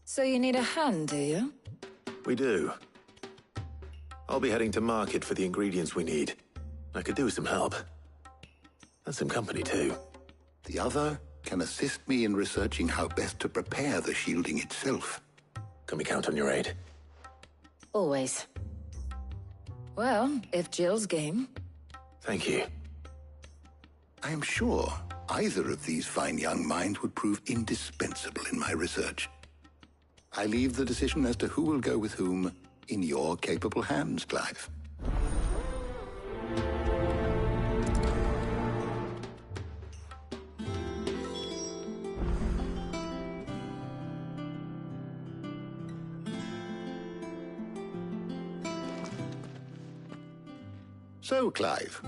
So you need a hand, do you? We do. I'll be heading to market for the ingredients we need. I could do with some help. And some company, too. The other can assist me in researching how best to prepare the shielding itself. Can we count on your aid? Always. Well, if Jill's game. Thank you. I am sure either of these fine young minds would prove indispensable in my research. I leave the decision as to who will go with whom in your capable hands, Clive. So, Clive,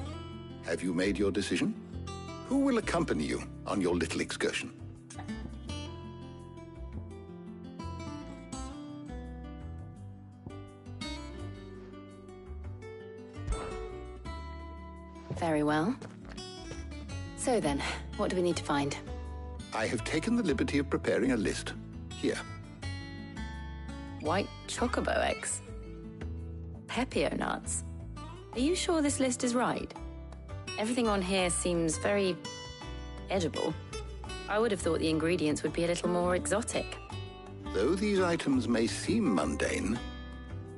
have you made your decision? Who will accompany you on your little excursion? Very well. So then, what do we need to find? I have taken the liberty of preparing a list. Here. White chocobo eggs. Pepio nuts. Are you sure this list is right? Everything on here seems very edible. I would have thought the ingredients would be a little more exotic. Though these items may seem mundane,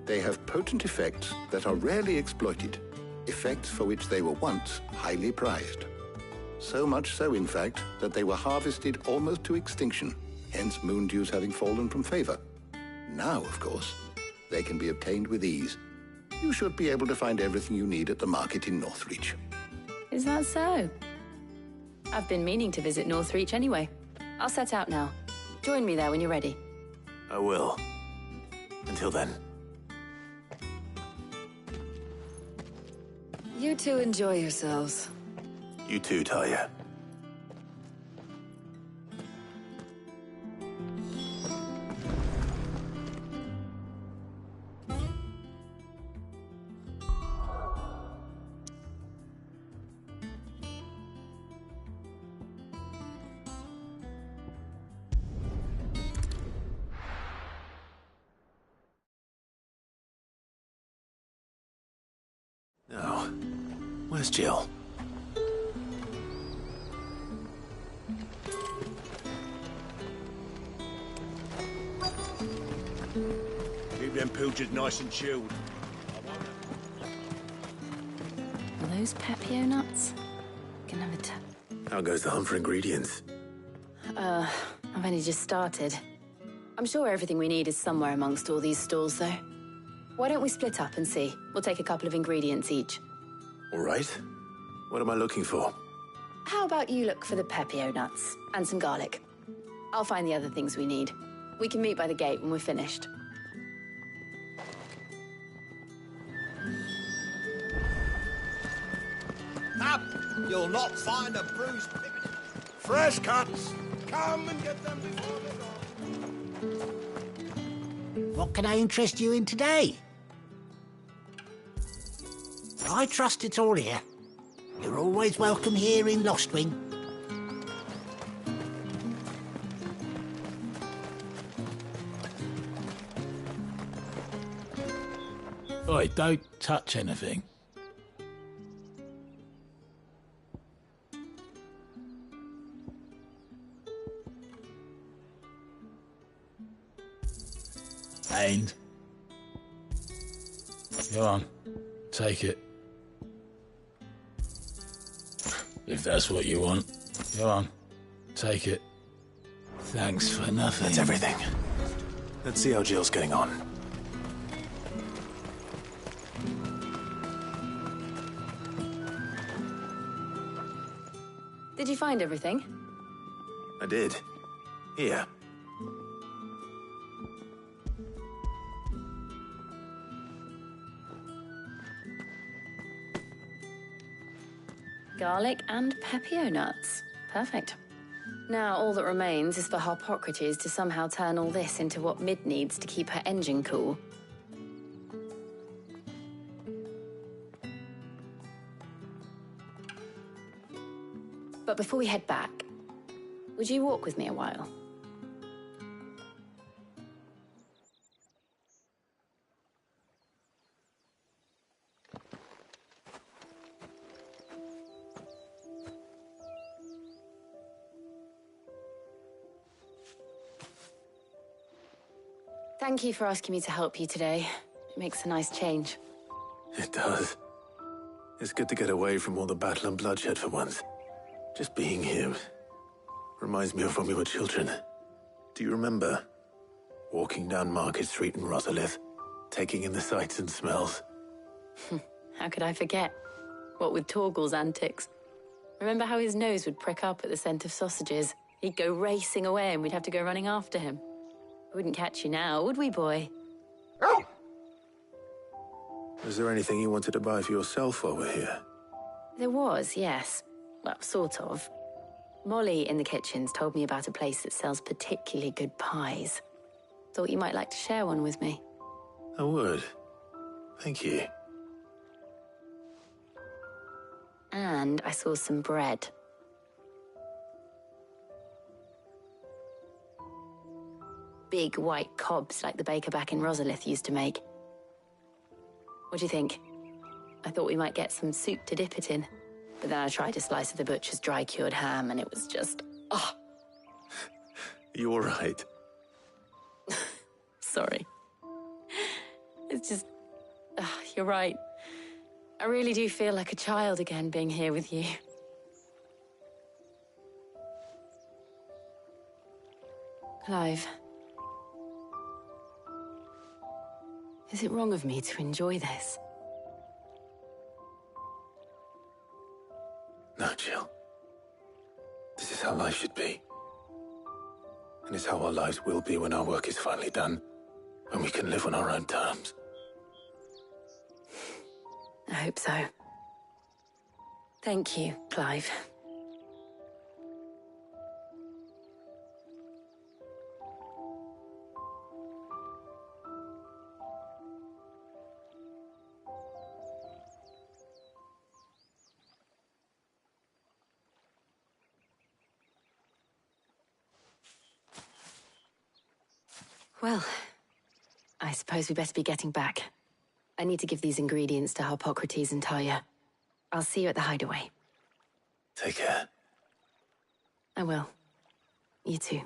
they have potent effects that are rarely exploited, effects for which they were once highly prized. So much so, in fact, that they were harvested almost to extinction, hence moon dews having fallen from favor. Now, of course, they can be obtained with ease. You should be able to find everything you need at the market in Northreach. Is that so? I've been meaning to visit Northreach anyway. I'll set out now. Join me there when you're ready. I will. Until then. You two enjoy yourselves. You too, Talia. Now, where's Jill? Keep them pilchards nice and chilled. Are those Pepio nuts? Can have it. How goes the hunt for ingredients? I've only just started. I'm sure everything we need is somewhere amongst all these stalls, though. Why don't we split up and see? We'll take a couple of ingredients each. All right. What am I looking for? How about you look for the Pepio nuts and some garlic? I'll find the other things we need. We can meet by the gate when we're finished. You'll not find a bruised pig. Fresh cuts! Come and get them before they're gone. What can I interest you in today? I trust it's all here. You're always welcome here in Lostwing. Oi, don't touch anything. And go on, take it. If that's what you want, go on, take it. Thanks for nothing. That's everything. Let's see how Jill's getting on. Did you find everything? I did. Here. Garlic and pepio nuts. Perfect. Now all that remains is for Harpocrates to somehow turn all this into what Mid needs to keep her engine cool. But before we head back, would you walk with me a while? Thank you for asking me to help you today. It makes a nice change. It does. It's good to get away from all the battle and bloodshed for once. Just being here reminds me of when we were children. Do you remember? Walking down Market Street in Rosalith, taking in the sights and smells. How could I forget? What with Torgal's antics. Remember how his nose would prick up at the scent of sausages? He'd go racing away and we'd have to go running after him. We wouldn't catch you now, would we, boy? Was there anything you wanted to buy for yourself while we're here? There was, yes. Well, sort of. Molly in the kitchens told me about a place that sells particularly good pies. Thought you might like to share one with me. I would. Thank you. And I saw some bread. Big white cobs like the baker back in Rosalith used to make. What do you think? I thought we might get some soup to dip it in. But then I tried a slice of the butcher's dry-cured ham and it was just... oh. You all right? Sorry. It's just... you're right. I really do feel like a child again being here with you. Clive. Is it wrong of me to enjoy this? No, Jill. This is how life should be. And it's how our lives will be when our work is finally done. When we can live on our own terms. I hope so. Thank you, Clive. Well, I suppose we better be getting back. I need to give these ingredients to Harpocrates and Talia. I'll see you at the hideaway. Take care. I will. You too.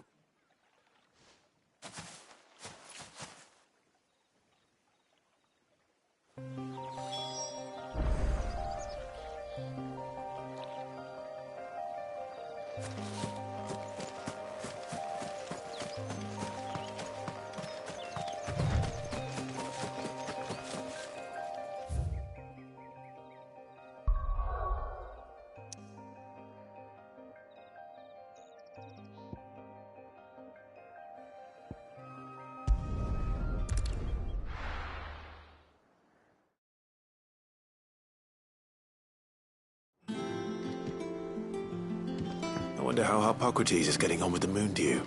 wonder how Harpocrates is getting on with the moon dew.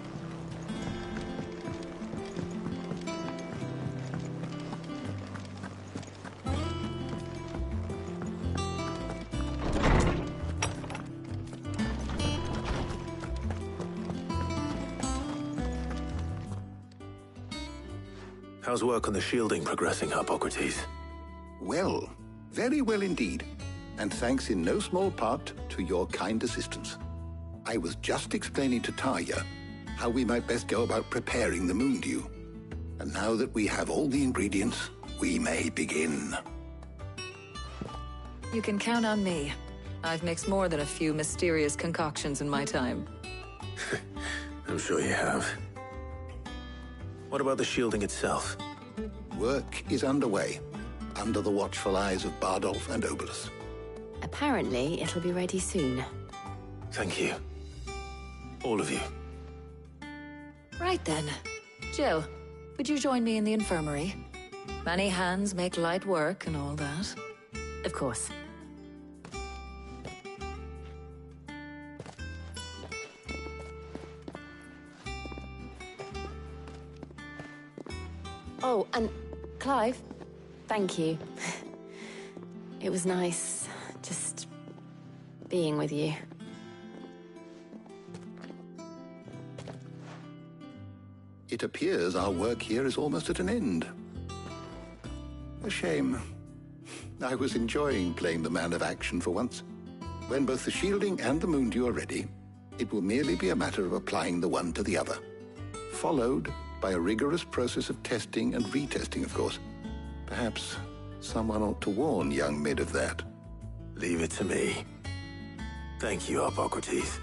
How's work on the shielding progressing, Harpocrates? Well, very well indeed. And thanks in no small part to your kind assistance. I was just explaining to Tarja how we might best go about preparing the moon dew. And now that we have all the ingredients, we may begin. You can count on me. I've mixed more than a few mysterious concoctions in my time. I'm sure you have. What about the shielding itself? Work is underway, under the watchful eyes of Bardolph and Obolus. Apparently, it'll be ready soon. Thank you. All of you. Right then. Jill, would you join me in the infirmary? Many hands make light work and all that. Of course. Oh, and Clive, thank you. It was nice just being with you. It appears our work here is almost at an end. A shame. I was enjoying playing the man of action for once. When both the shielding and the moon dew are ready, it will merely be a matter of applying the one to the other, followed by a rigorous process of testing and retesting, of course. Perhaps someone ought to warn young Mid of that. Leave it to me. Thank you, Harpocrates.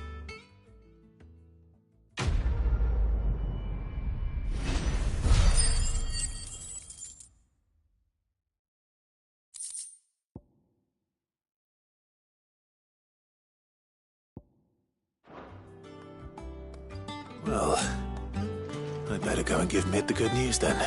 Well, I'd better go and give Mid the good news then.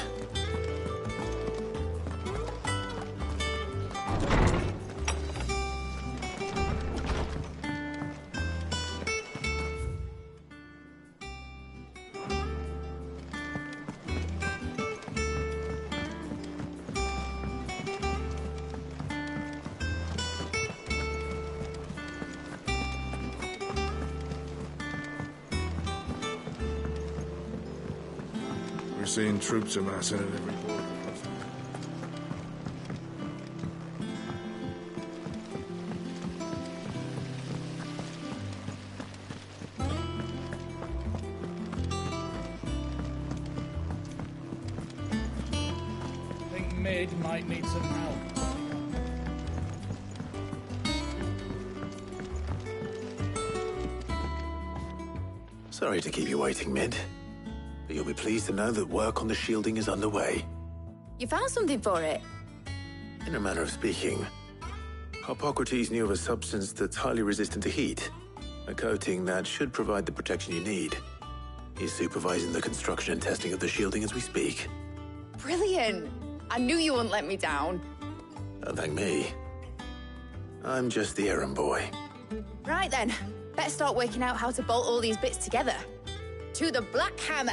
We're seeing troops amassing at every port. I think Mid might need some help. Sorry to keep you waiting, Mid. But you'll be pleased to know that work on the shielding is underway. You found something for it? In a manner of speaking, Harpocrates knew of a substance that's highly resistant to heat. A coating that should provide the protection you need. He's supervising the construction and testing of the shielding as we speak. Brilliant! I knew you wouldn't let me down. Don't thank me. I'm just the errand boy. Right then, let's start working out how to bolt all these bits together. To the Black Hammer!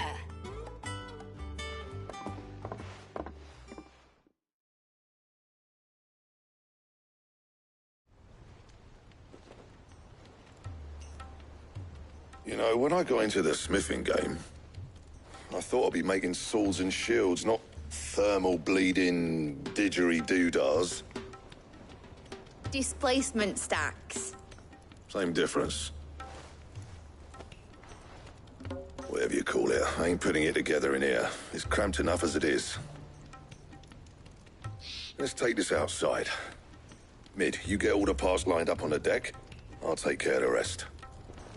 You know, when I got into the smithing game, I thought I'd be making swords and shields, not thermal bleeding didgeridoo-dahs. Displacement stacks. Same difference. Whatever you call it, I ain't putting it together in here. It's cramped enough as it is. Let's take this outside. Mid, you get all the parts lined up on the deck. I'll take care of the rest.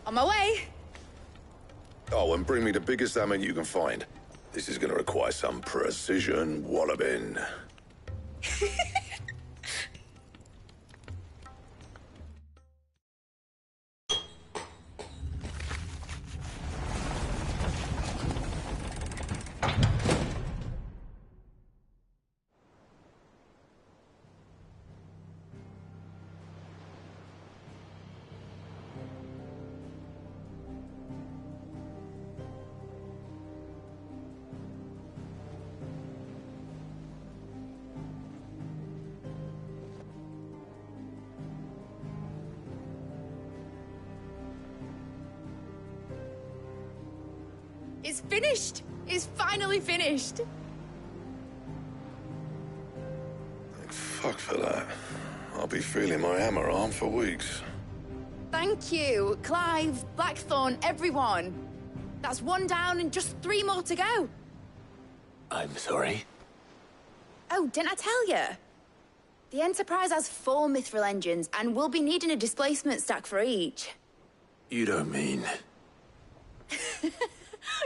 On my way! Oh, and bring me the biggest hammer you can find. This is gonna require some precision walloping. finished! It's finally finished! Thank fuck for that. I'll be feeling my hammer arm for weeks. Thank you, Clive, Blackthorn, everyone. That's one down and just 3 more to go. I'm sorry. Oh, didn't I tell you? The Enterprise has 4 mithril engines, and we'll be needing a displacement stack for each. You don't mean...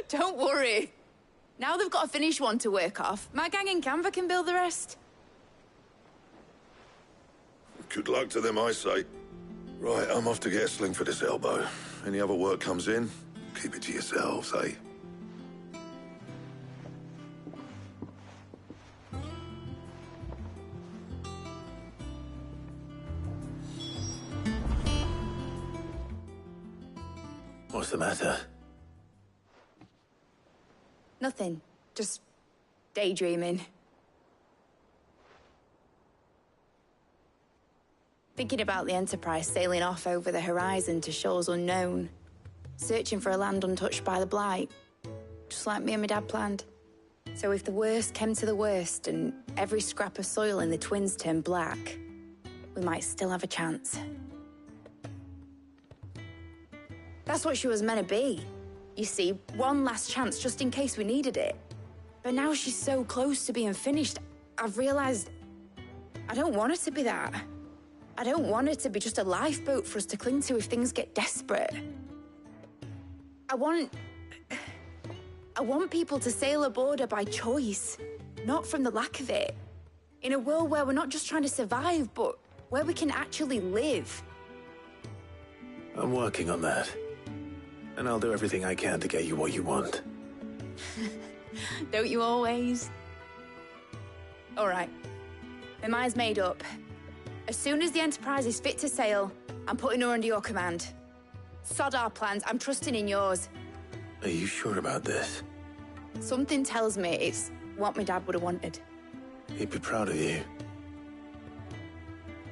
Don't worry. Now they've got a finished one to work off, my gang in Canva can build the rest. Good luck to them, I say. Right, I'm off to get a sling for this elbow. Any other work comes in, keep it to yourselves, eh? What's the matter? Nothing. Just daydreaming. Thinking about the Enterprise sailing off over the horizon to shores unknown. Searching for a land untouched by the Blight. Just like me and my dad planned. So if the worst came to the worst and every scrap of soil in the Twins turned black, we might still have a chance. That's what she was meant to be. You see, one last chance just in case we needed it. But now she's so close to being finished, I've realized I don't want her to be that. I don't want her to be just a lifeboat for us to cling to if things get desperate. I want people to sail aboard her by choice, not from the lack of it. In a world where we're not just trying to survive, but where we can actually live. I'm working on that. And I'll do everything I can to get you what you want. Don't you always? All right. My mind's made up. As soon as the Enterprise is fit to sail, I'm putting her under your command. Sod our plans, I'm trusting in yours. Are you sure about this? Something tells me it's what my dad would have wanted. He'd be proud of you.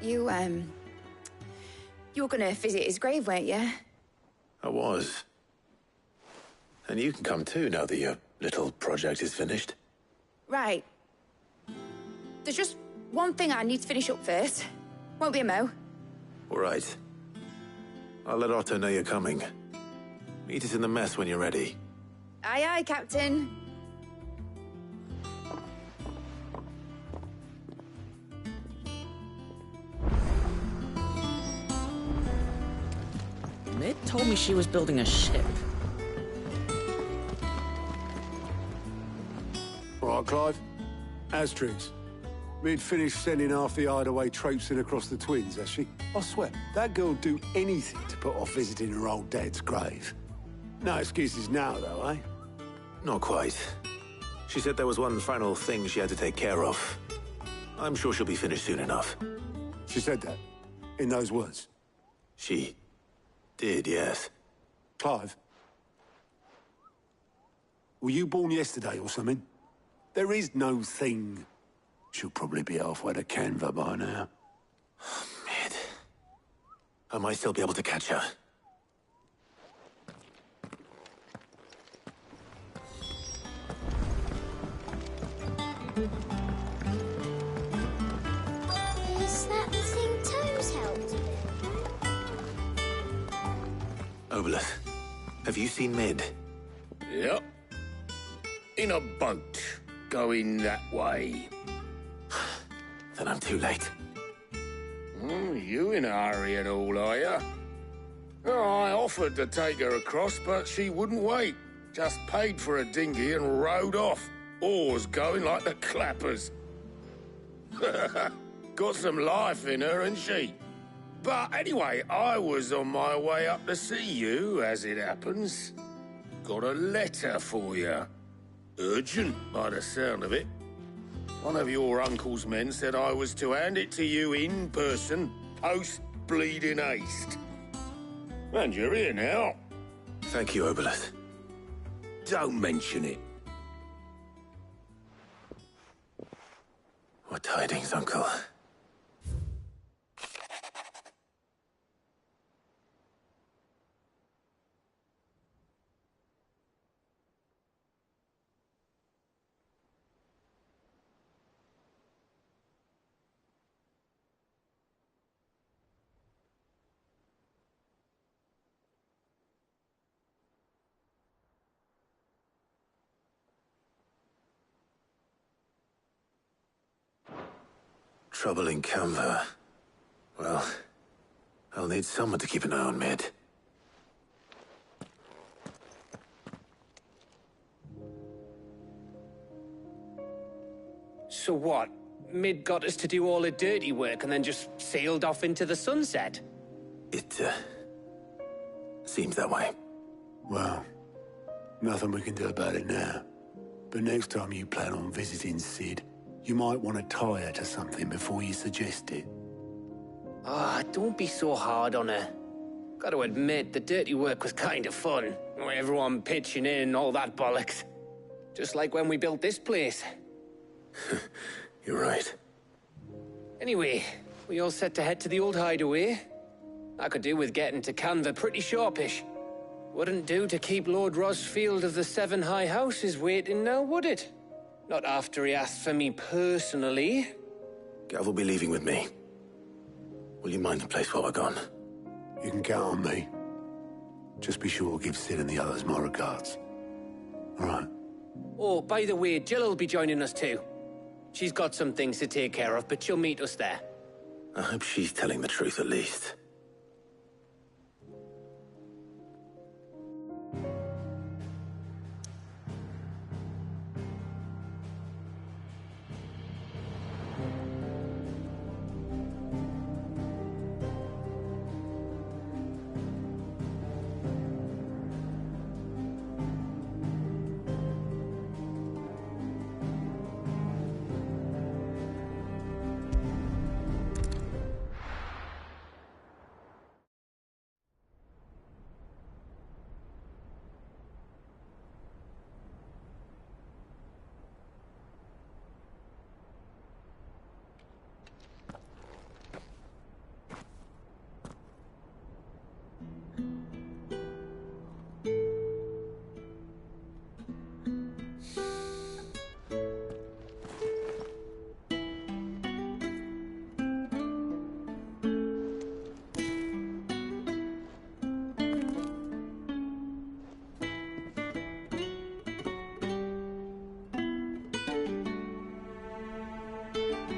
You were gonna visit his grave, weren't you? I was. And you can come too now that your little project is finished. Right. There's just one thing I need to finish up first. Won't be a mo. All right. I'll let Otto know you're coming. Meet us in the mess when you're ready. Aye, aye, Captain. Mid told me she was building a ship. All right, Clive. Asterix. Mid finished sending half the hideaway traipsing across the Twins, has she? I swear, that girl'd do anything to put off visiting her old dad's grave. No excuses now, though, eh? Not quite. She said there was one final thing she had to take care of. I'm sure she'll be finished soon enough. She said that? In those words? She did, yes. Clive? Were you born yesterday or something? There is no thing. She'll probably be halfway to Canva by now. Mid. I might still be able to catch her. Is that the thing Tomes helped with? Obolus, have you seen Mid? Yep. In a boat, going that way. Then I'm too late. You in a hurry at all, are you? Oh, I offered to take her across, but she wouldn't wait. Just paid for a dinghy and rowed off. Oars going like the clappers. Got some life in her, ain't she? But anyway, I was on my way up to see you, as it happens. Got a letter for you. Urgent, by the sound of it. One of your uncle's men said I was to hand it to you in person, post-bleeding haste. And you're here now. Thank you, Obolus. Don't mention it. What tidings, Uncle? Trouble in Canva. Well, I'll need someone to keep an eye on Mid. So what? Mid got us to do all the dirty work and then just sailed off into the sunset? It, seems that way. Well, nothing we can do about it now. But next time you plan on visiting Sid, you might want to tie her to something before you suggest it. Ah, don't be so hard on her. Gotta admit, the dirty work was kind of fun. Everyone pitching in and all that bollocks. Just like when we built this place. You're right. Anyway, we all set to head to the old hideaway. I could do with getting to Canva pretty sharpish. Wouldn't do to keep Lord Rosfield of the Seven High Houses waiting now, would it? Not after he asked for me personally. Gav will be leaving with me. Will you mind the place while we're gone? You can count on me. Just be sure to give Sid and the others my regards. All right. Oh, by the way, Jill will be joining us too. She's got some things to take care of, but she'll meet us there. I hope she's telling the truth at least.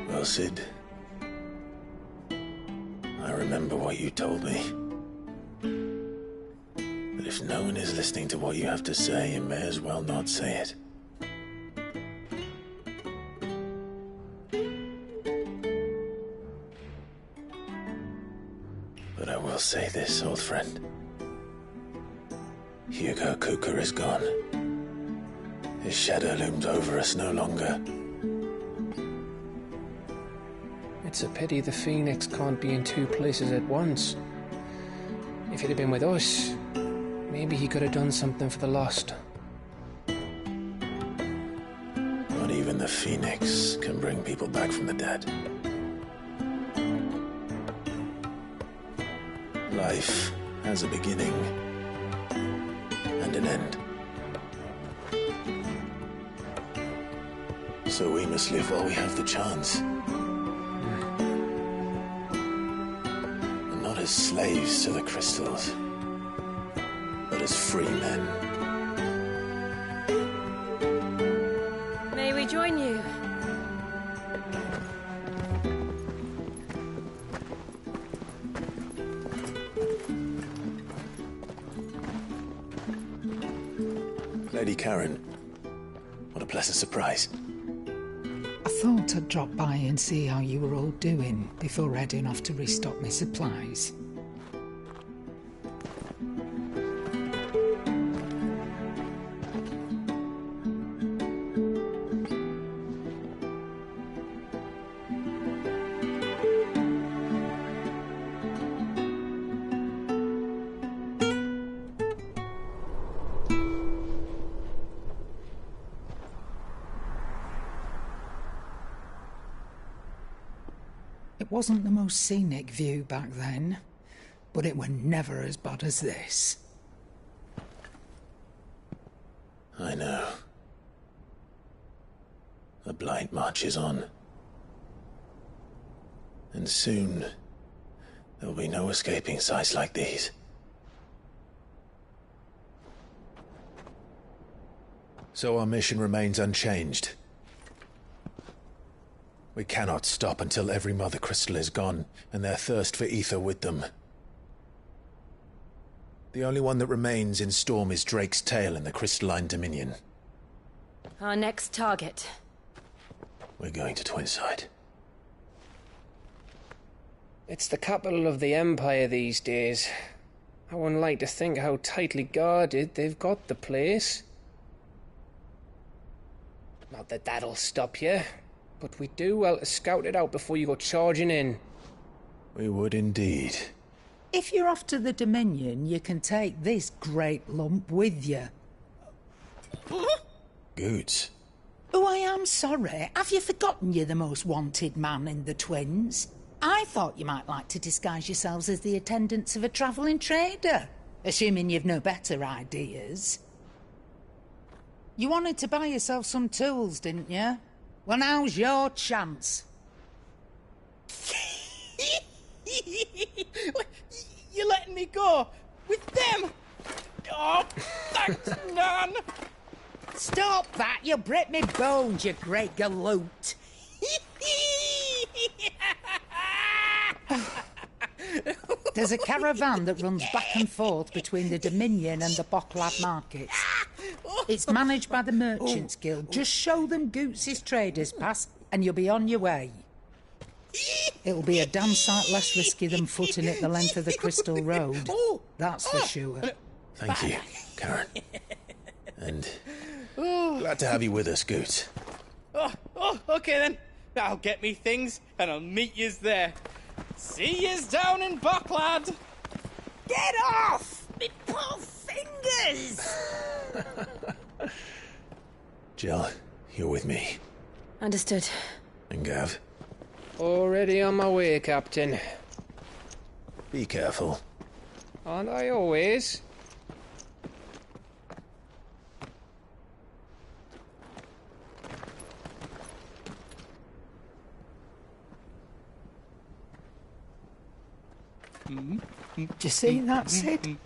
Well, Sid, I remember what you told me. That if no one is listening to what you have to say, you may as well not say it. But I will say this, old friend. Hugo Cooker is gone. His shadow looms over us no longer. It's a pity the Phoenix can't be in two places at once. If he'd have been with us, maybe he could have done something for the lost. Not even the Phoenix can bring people back from the dead. Life has a beginning and an end. So we must live while we have the chance. And not as slaves to the crystals, but as free men. May we join you? Lady Karen, what a pleasant surprise. I thought I'd drop by and see how you were all doing before heading off to restock my supplies. It wasn't the most scenic view back then, but it were never as bad as this. I know. The blight marches on. And soon, there will be no escaping sights like these. So our mission remains unchanged. We cannot stop until every Mother Crystal is gone, and their thirst for ether with them. The only one that remains in Storm is Drake's Tail in the Crystalline Dominion. Our next target. We're going to Twinside. It's the capital of the Empire these days. I wouldn't like to think how tightly guarded they've got the place. Not that that'll stop you, but we'd do well to scout it out before you go charging in. We would indeed. If you're off to the Dominion, you can take this great lump with you. Goods. Oh, I am sorry. Have you forgotten you're the most wanted man in the Twins? I thought you might like to disguise yourselves as the attendants of a travelling trader, assuming you've no better ideas. You wanted to buy yourself some tools, didn't you? Well, now's your chance. You're letting me go? With them? Oh, thanks, Nan! Stop that! You'll break me bones, you great galoot! There's a caravan that runs back and forth between the Dominion and the Bocklad markets. It's managed by the Merchants Guild. Just show them Goots' traders pass and you'll be on your way. It'll be a damn sight less risky than footing it the length of the Crystal Road. That's for sure. Thank you, Karen. And glad to have you with us, Goots. Okay then. I'll get me things and I'll meet yous there. See yous down in Bocklad. Get off! Me poor fingers! Jill, you're with me. Understood. And Gav? Already on my way, Captain. Be careful. Aren't I always? Do you see that, Sid?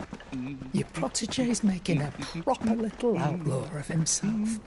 Your protege's making a proper little outlaw of himself.